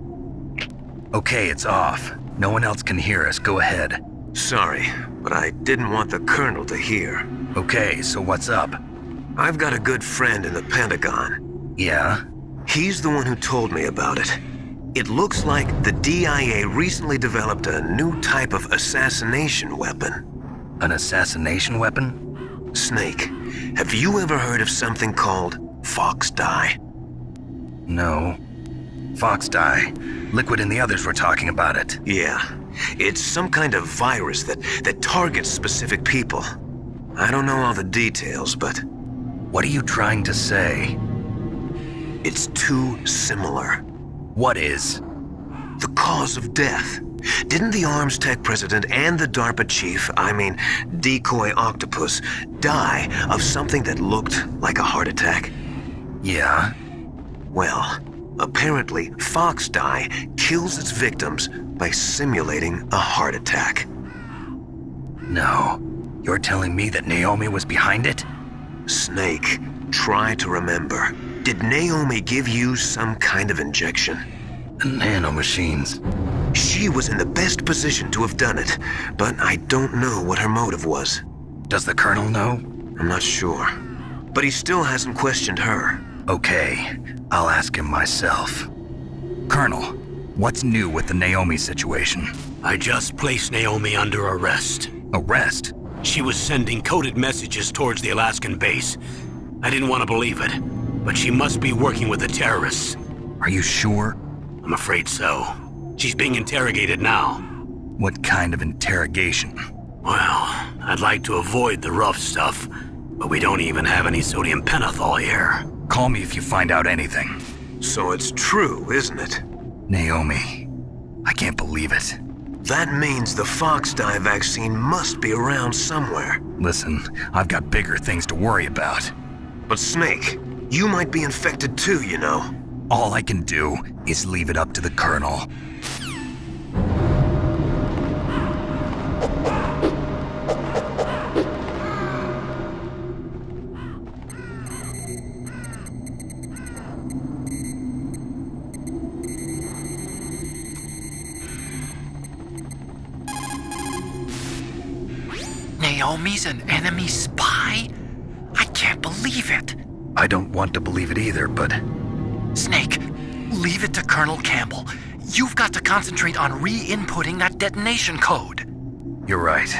Okay, it's off. No one else can hear us. Go ahead. Sorry, but I didn't want the Colonel to hear. Okay, so what's up? I've got a good friend in the Pentagon. Yeah? He's the one who told me about it. It looks like the DIA recently developed a new type of assassination weapon. An assassination weapon? Snake, have you ever heard of something called Fox Dye? No. Fox Dye. Liquid and the others were talking about it. Yeah. It's some kind of virus that targets specific people. I don't know all the details, but... What are you trying to say? It's too similar. What is? The cause of death. Didn't the Arms Tech president and the DARPA chief, Decoy Octopus, die of something that looked like a heart attack? Yeah? Well, apparently Fox Dye kills its victims by simulating a heart attack. No. You're telling me that Naomi was behind it? Snake, try to remember. Did Naomi give you some kind of injection? Nanomachines. She was in the best position to have done it, but I don't know what her motive was. Does the Colonel know? I'm not sure. But he still hasn't questioned her. Okay, I'll ask him myself. Colonel, what's new with the Naomi situation? I just placed Naomi under arrest. Arrest? She was sending coded messages towards the Alaskan base. I didn't want to believe it, but she must be working with the terrorists. Are you sure? I'm afraid so. She's being interrogated now. What kind of interrogation? Well, I'd like to avoid the rough stuff, but we don't even have any sodium pentothal here. Call me if you find out anything. So it's true, isn't it? Naomi, I can't believe it. That means the Fox dye vaccine must be around somewhere. Listen, I've got bigger things to worry about. But Snake, you might be infected too, you know. All I can do is leave it up to the Colonel. Naomi's an enemy spy? I can't believe it. I don't want to believe it either, but Snake, leave it to Colonel Campbell. You've got to concentrate on re-inputting that detonation code. you're right.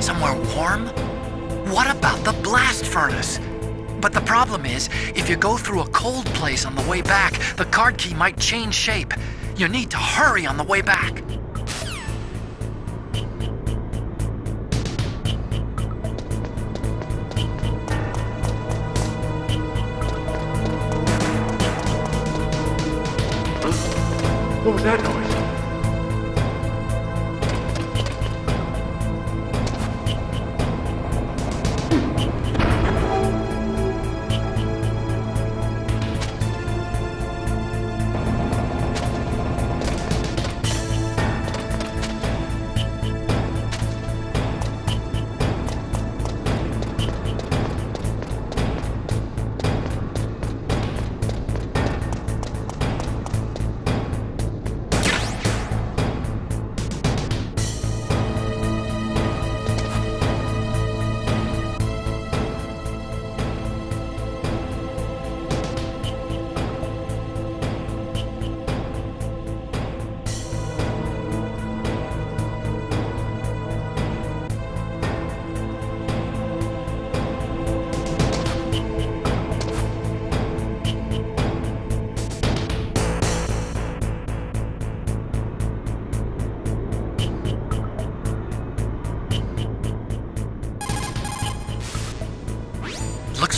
Somewhere warm? What about the blast furnace? But the problem is, if you go through a cold place on the way back, the card key might change shape. You need to hurry on the way back. What was that noise?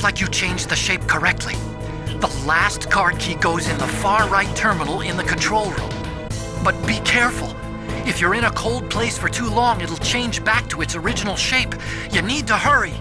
like you changed the shape correctly. The last card key goes in the far right terminal in the control room. But be careful. If you're in a cold place for too long, it'll change back to its original shape. You need to hurry.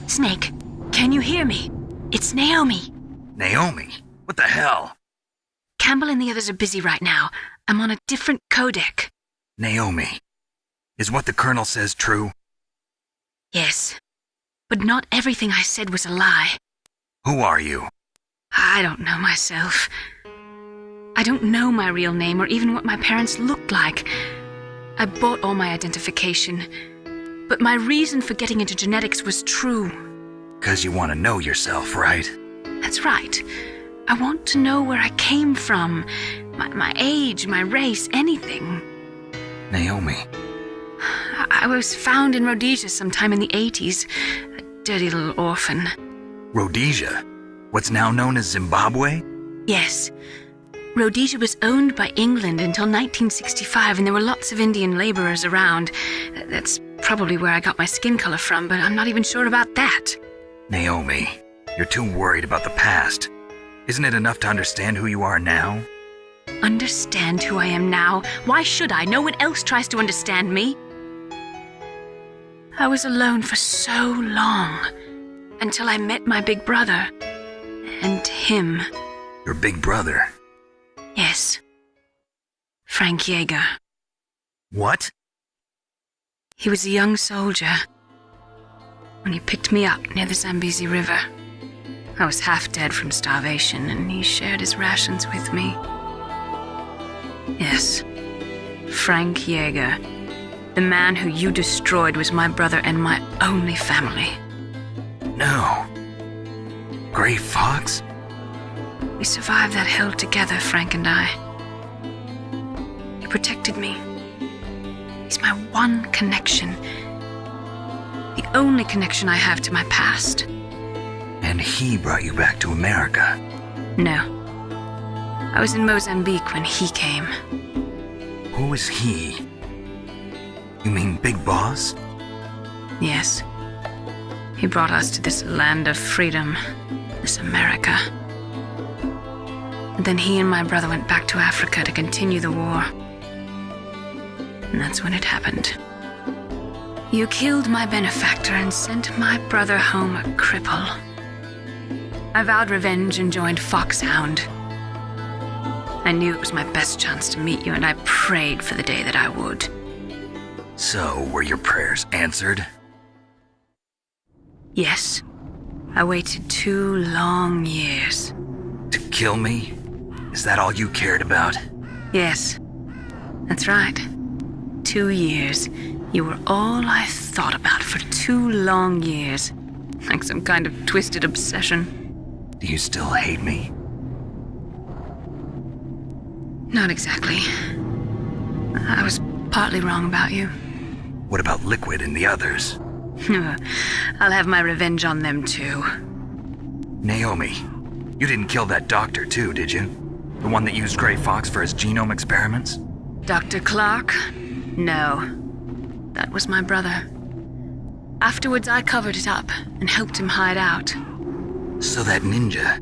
Snake, can you hear me? It's Naomi. Naomi? What the hell? Campbell and the others are busy right now. I'm on a different codec. Naomi, is what the Colonel says true? Yes, but not everything I said was a lie. Who are you? I don't know myself. I don't know my real name or even what my parents looked like. I bought all my identification. But my reason for getting into genetics was true. 'Cause you want to know yourself, right? That's right. I want to know where I came from. My age, my race, anything. Naomi. I was found in Rhodesia sometime in the 80s. A dirty little orphan. Rhodesia? What's now known as Zimbabwe? Yes. Rhodesia was owned by England until 1965, and there were lots of Indian laborers around. That's probably where I got my skin color from, but I'm not even sure about that. Naomi, you're too worried about the past. Isn't it enough to understand who you are now? Understand who I am now? Why should I? No one else tries to understand me. I was alone for so long, until I met my big brother. And him. Your big brother? Yes. Frank Yeager. What? He was a young soldier when he picked me up near the Zambezi River. I was half dead from starvation, and he shared his rations with me. Yes, Frank Yeager. The man who you destroyed was my brother and my only family. No. Gray Fox? We survived that hell together, Frank and I. He protected me. He's my one connection. The only connection I have to my past. And he brought you back to America? No. I was in Mozambique when he came. Who is he? You mean Big Boss? Yes. He brought us to this land of freedom, this America. And then he and my brother went back to Africa to continue the war. And that's when it happened. You killed my benefactor and sent my brother home a cripple. I vowed revenge and joined Foxhound. I knew it was my best chance to meet you, and I prayed for the day that I would. So, were your prayers answered? Yes. I waited 2 long years. To kill me? Is that all you cared about? Yes. That's right. 2 years. You were all I thought about for 2 long years. Like some kind of twisted obsession. Do you still hate me? Not exactly. I was partly wrong about you. What about Liquid and the others? I'll have my revenge on them too. Naomi, you didn't kill that doctor too, did you? The one that used Grey Fox for his genome experiments? Dr. Clark? No. That was my brother. Afterwards, I covered it up and helped him hide out. So that ninja,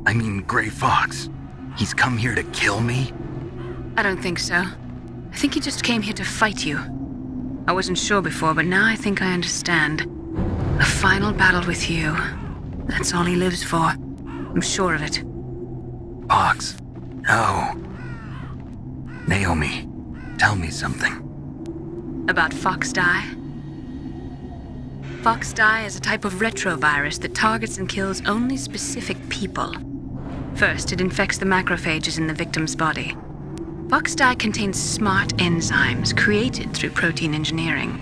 I mean Grey Fox, he's come here to kill me? I don't think so. I think he just came here to fight you. I wasn't sure before, but now I think I understand. A final battle with you. That's all he lives for. I'm sure of it. Fox? No. Naomi, tell me something. About FoxDie? FoxDie is a type of retrovirus that targets and kills only specific people. First, it infects the macrophages in the victim's body. FoxDie contains smart enzymes created through protein engineering.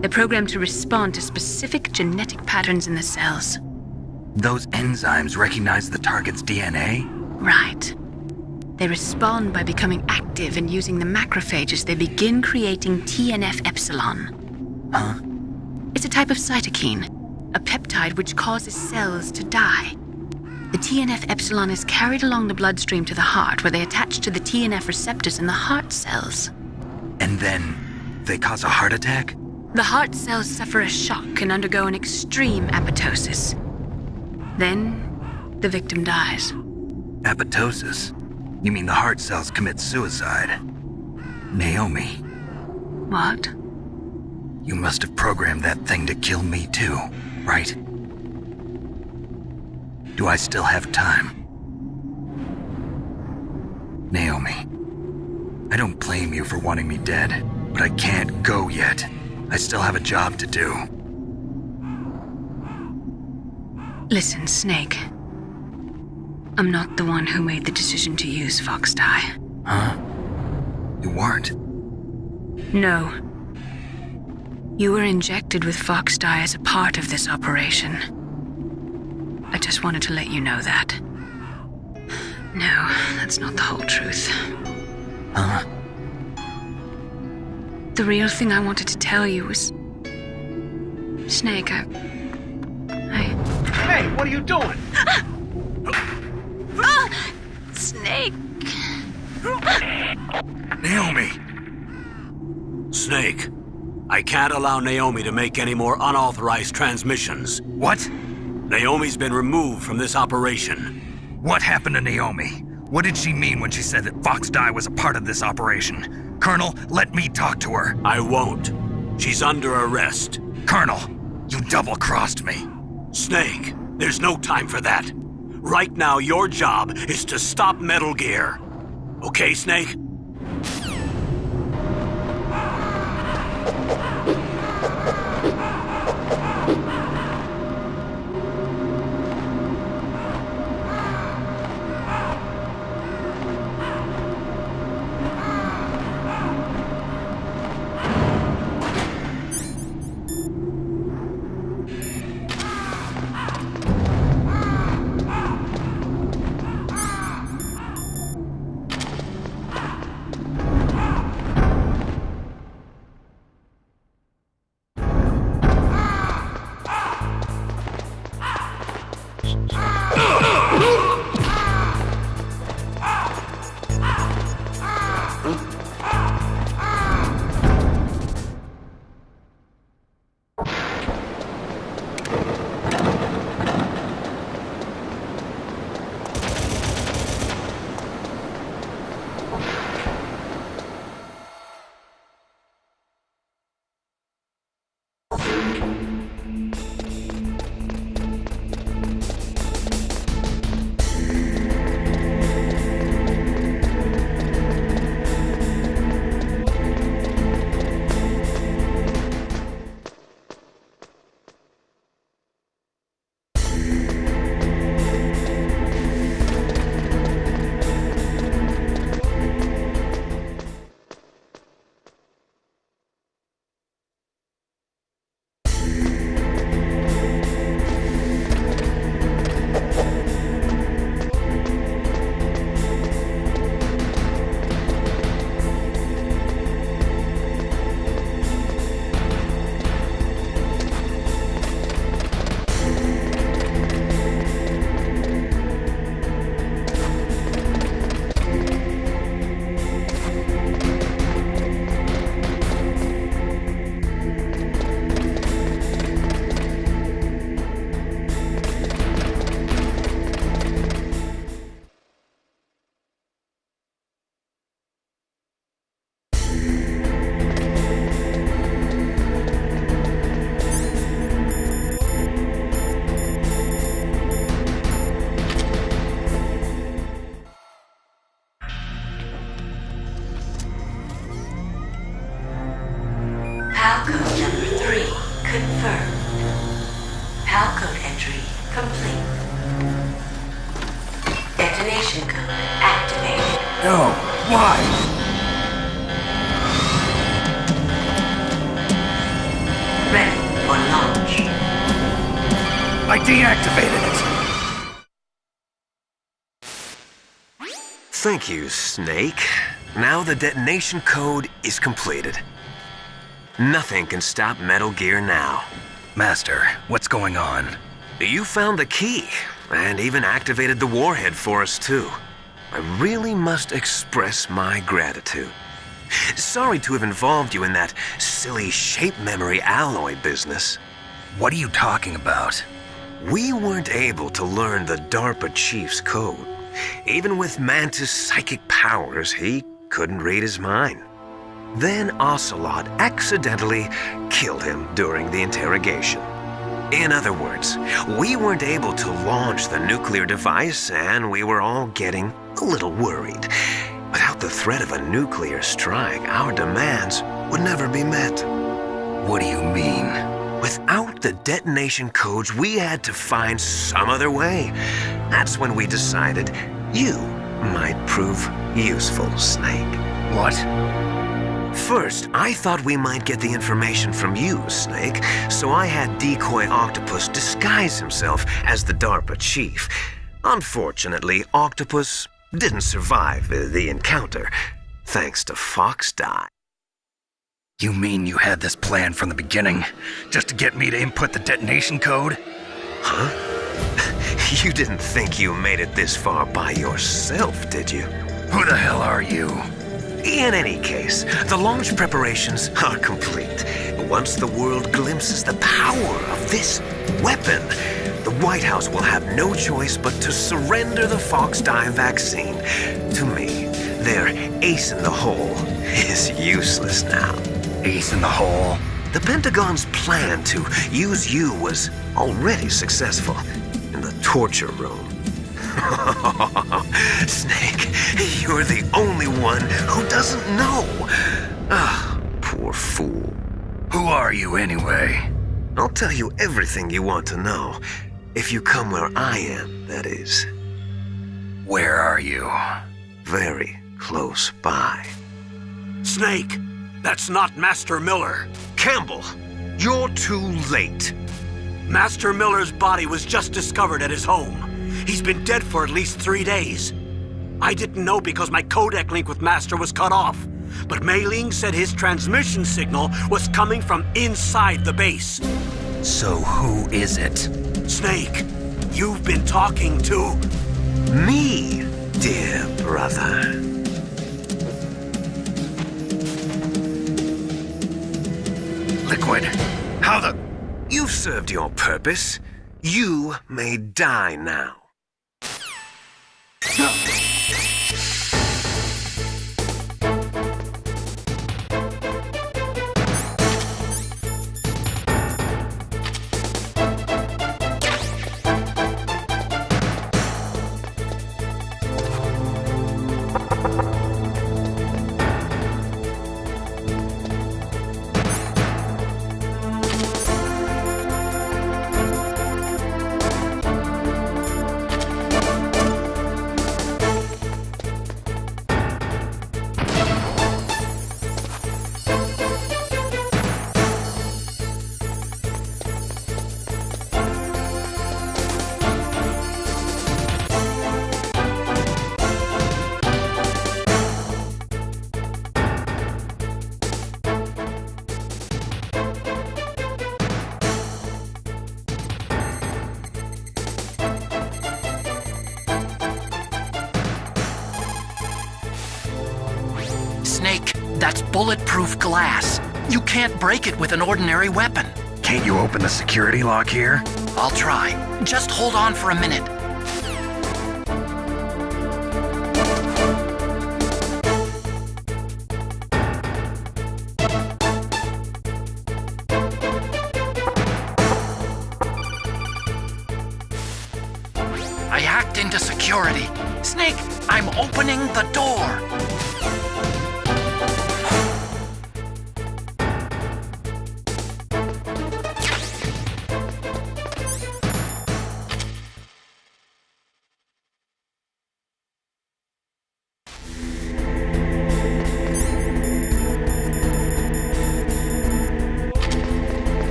They're programmed to respond to specific genetic patterns in the cells. Those enzymes recognize the target's DNA? Right. They respond by becoming active and using the macrophages. They begin creating TNF-epsilon. Huh? It's a type of cytokine, a peptide which causes cells to die. The TNF-epsilon is carried along the bloodstream to the heart, where they attach to the TNF receptors in the heart cells. And then they cause a heart attack? The heart cells suffer a shock and undergo an extreme apoptosis. Then, the victim dies. Apoptosis? You mean the heart cells commit suicide? Naomi. What? You must have programmed that thing to kill me too, right? Do I still have time? Naomi, I don't blame you for wanting me dead, but I can't go yet. I still have a job to do. Listen, Snake. I'm not the one who made the decision to use FoxDie. Huh? You weren't? No. You were injected with FoxDie as a part of this operation. I just wanted to let you know that. No, that's not the whole truth. Huh? The real thing I wanted to tell you was... Snake, I... Hey, what are you doing? Snake! Naomi! Snake, I can't allow Naomi to make any more unauthorized transmissions. What? Naomi's been removed from this operation. What happened to Naomi? What did she mean when she said that FoxDie was a part of this operation? Colonel, let me talk to her. I won't. She's under arrest. Colonel, you double-crossed me. Snake, there's no time for that. Right now, your job is to stop Metal Gear. Okay, Snake? Palcode number 3 confirmed. Palcode entry complete. Detonation code activated. No, why? Ready for launch. I deactivated it. Thank you, Snake. Now the detonation code is completed. Nothing can stop Metal Gear now. Master, what's going on? You found the key, and even activated the warhead for us, too. I really must express my gratitude. Sorry to have involved you in that silly shape memory alloy business. What are you talking about? We weren't able to learn the DARPA chief's code. Even with Mantis' psychic powers, he couldn't read his mind. Then Ocelot accidentally killed him during the interrogation. In other words, we weren't able to launch the nuclear device, and we were all getting a little worried. Without the threat of a nuclear strike, our demands would never be met. What do you mean? Without the detonation codes, we had to find some other way. That's when we decided you might prove useful, Snake. What? First, I thought we might get the information from you, Snake, so I had Decoy Octopus disguise himself as the DARPA chief. Unfortunately, Octopus didn't survive the encounter, thanks to Fox Die. You mean you had this plan from the beginning, just to get me to input the detonation code? Huh? You didn't think you made it this far by yourself, did you? Who the hell are you? In any case, the launch preparations are complete. Once the world glimpses the power of this weapon, the White House will have no choice but to surrender the Fox Die vaccine to me. Their ace in the hole is useless now. Ace in the hole? The Pentagon's plan to use you was already successful in the torture room. Snake, you're the only one who doesn't know. Ah, poor fool. Who are you anyway? I'll tell you everything you want to know. If you come where I am, that is. Where are you? Very close by. Snake, that's not Master Miller. Campbell, you're too late. Master Miller's body was just discovered at his home. He's been dead for at least 3 days. I didn't know because my codec link with Master was cut off. But Mei Ling said his transmission signal was coming from inside the base. So who is it? Snake, you've been talking to... Me, dear brother. Liquid, how the... You've served your purpose. You may die now. Snake, that's bulletproof glass. You can't break it with an ordinary weapon. Can't you open the security lock here? I'll try. Just hold on for a minute. I hacked into security. Snake, I'm opening the door.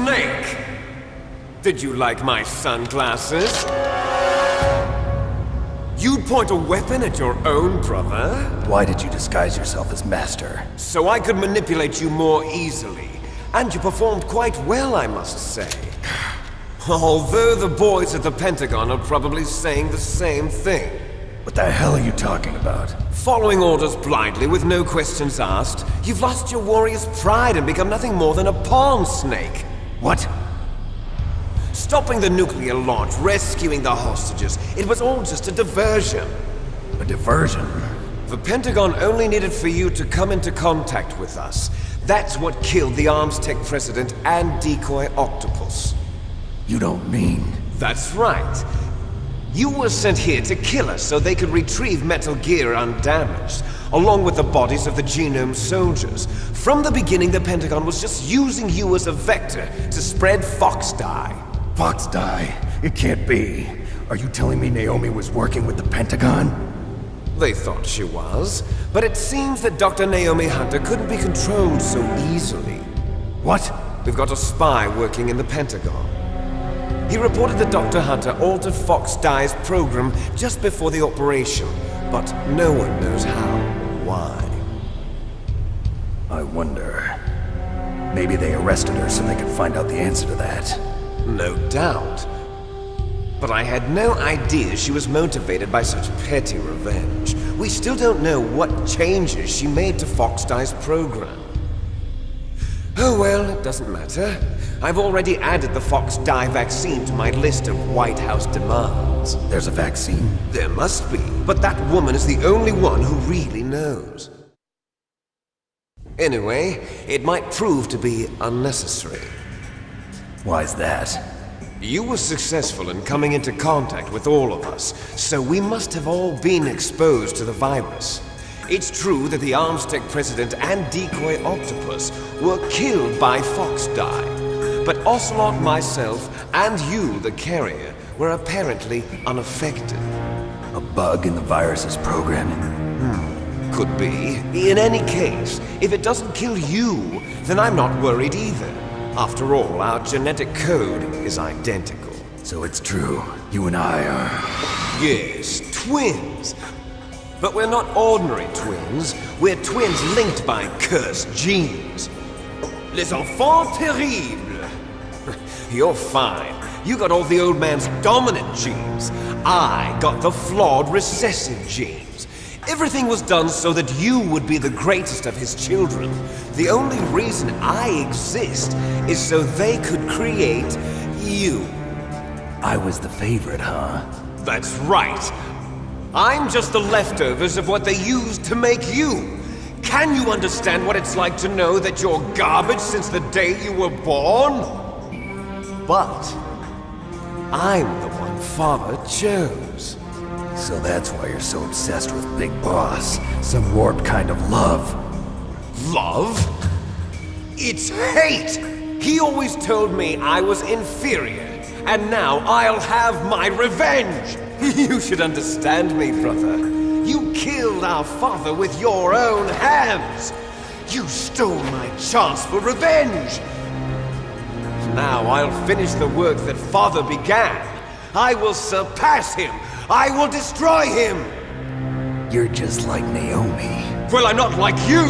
Snake! Did you like my sunglasses? You'd point a weapon at your own brother? Why did you disguise yourself as Master? So I could manipulate you more easily. And you performed quite well, I must say. Although the boys at the Pentagon are probably saying the same thing. What the hell are you talking about? Following orders blindly with no questions asked, you've lost your warrior's pride and become nothing more than a pawn, Snake. What? Stopping the nuclear launch, rescuing the hostages, it was all just a diversion. A diversion? The Pentagon only needed for you to come into contact with us. That's what killed the Armstech president and decoy Octopus. You don't mean... That's right. You were sent here to kill us so they could retrieve Metal Gear undamaged, along with the bodies of the Genome soldiers. From the beginning, the Pentagon was just using you as a vector to spread Fox Die. Fox Die? It can't be. Are you telling me Naomi was working with the Pentagon? They thought she was, but it seems that Dr. Naomi Hunter couldn't be controlled so easily. What? We've got a spy working in the Pentagon. He reported that Dr. Hunter altered Fox Die's program just before the operation, but no one knows how or why. I wonder... Maybe they arrested her so they could find out the answer to that. No doubt. But I had no idea she was motivated by such petty revenge. We still don't know what changes she made to Fox Die's program. Oh well, it doesn't matter. I've already added the Fox Die vaccine to my list of White House demands. There's a vaccine? There must be, but that woman is the only one who really knows. Anyway, it might prove to be unnecessary. Why's that? You were successful in coming into contact with all of us, so we must have all been exposed to the virus. It's true that the Armstech president and decoy Octopus were killed by Fox Die, but Ocelot, myself, and you, the carrier, were apparently unaffected. A bug in the virus's programming? Could be. In any case, if it doesn't kill you, then I'm not worried either. After all, our genetic code is identical. So it's true. You and I are... Yes, twins. But we're not ordinary twins. We're twins linked by cursed genes. Les enfants terribles. You're fine. You got all the old man's dominant genes. I got the flawed recessive genes. Everything was done so that you would be the greatest of his children. The only reason I exist is so they could create you. I was the favorite, huh? That's right. I'm just the leftovers of what they used to make you. Can you understand what it's like to know that you're garbage since the day you were born? But I'm the one Father chose. So that's why you're so obsessed with Big Boss. Some warped kind of love. Love? It's hate! He always told me I was inferior, and now I'll have my revenge! You should understand me, brother. You killed our father with your own hands! You stole my chance for revenge! Now I'll finish the work that Father began. I will surpass him! I will destroy him! You're just like Naomi. Well, I'm not like you!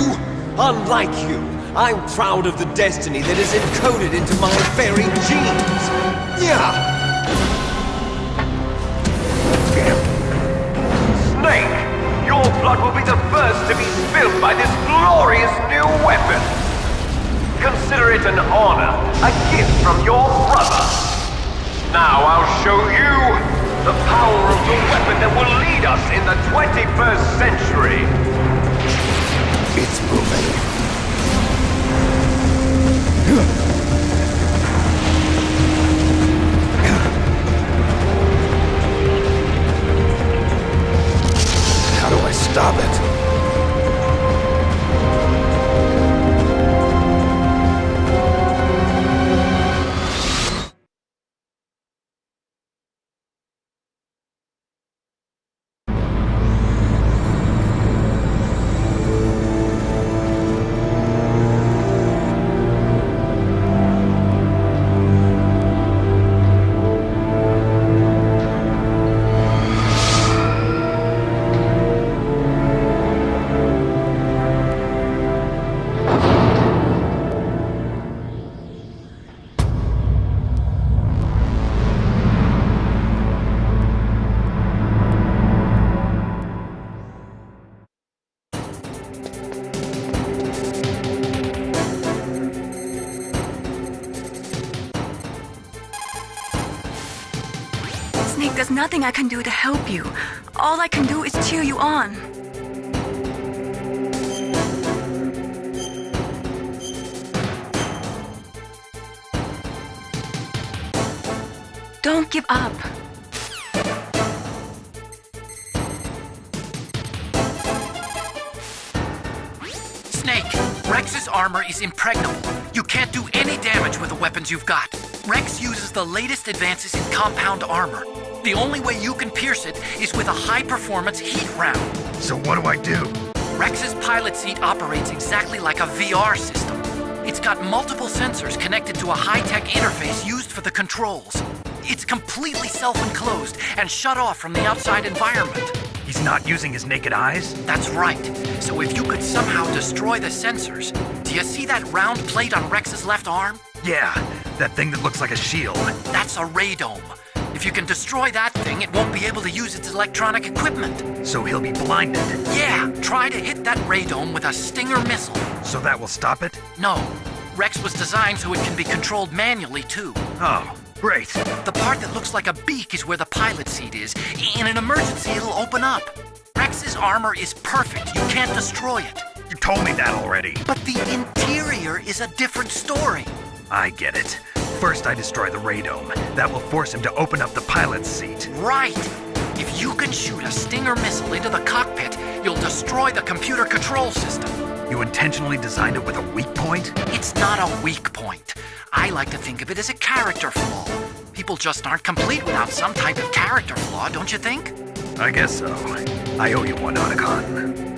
Unlike you, I'm proud of the destiny that is encoded into my very genes! Yeah! Snake! Your blood will be the first to be spilled by this glorious new weapon! Consider it an honor, a gift from your brother! Now I'll show you the power of the weapon that will lead us in the 21st century! It's moving. How do I stop it? There's nothing I can do to help you. All I can do is cheer you on. Don't give up. Snake, Rex's armor is impregnable. You can't do any damage with the weapons you've got. Rex uses the latest advances in compound armor. The only way you can pierce it is with a high-performance heat round. So what do I do? Rex's pilot seat operates exactly like a VR system. It's got multiple sensors connected to a high-tech interface used for the controls. It's completely self-enclosed and shut off from the outside environment. He's not using his naked eyes? That's right. So if you could somehow destroy the sensors, do you see that round plate on Rex's left arm? Yeah, that thing that looks like a shield. That's a radome. If you can destroy that thing, it won't be able to use its electronic equipment. So he'll be blinded. Yeah, try to hit that radome with a Stinger missile. So that will stop it? No. Rex was designed so it can be controlled manually, too. Oh, great. The part that looks like a beak is where the pilot seat is. In an emergency, it'll open up. Rex's armor is perfect. You can't destroy it. You told me that already. But the interior is a different story. I get it. First I destroy the radome. That will force him to open up the pilot's seat. Right. If you can shoot a Stinger missile into the cockpit, you'll destroy the computer control system. You intentionally designed it with a weak point? It's not a weak point. I like to think of it as a character flaw. People just aren't complete without some type of character flaw, don't you think? I guess so. I owe you one, Otacon.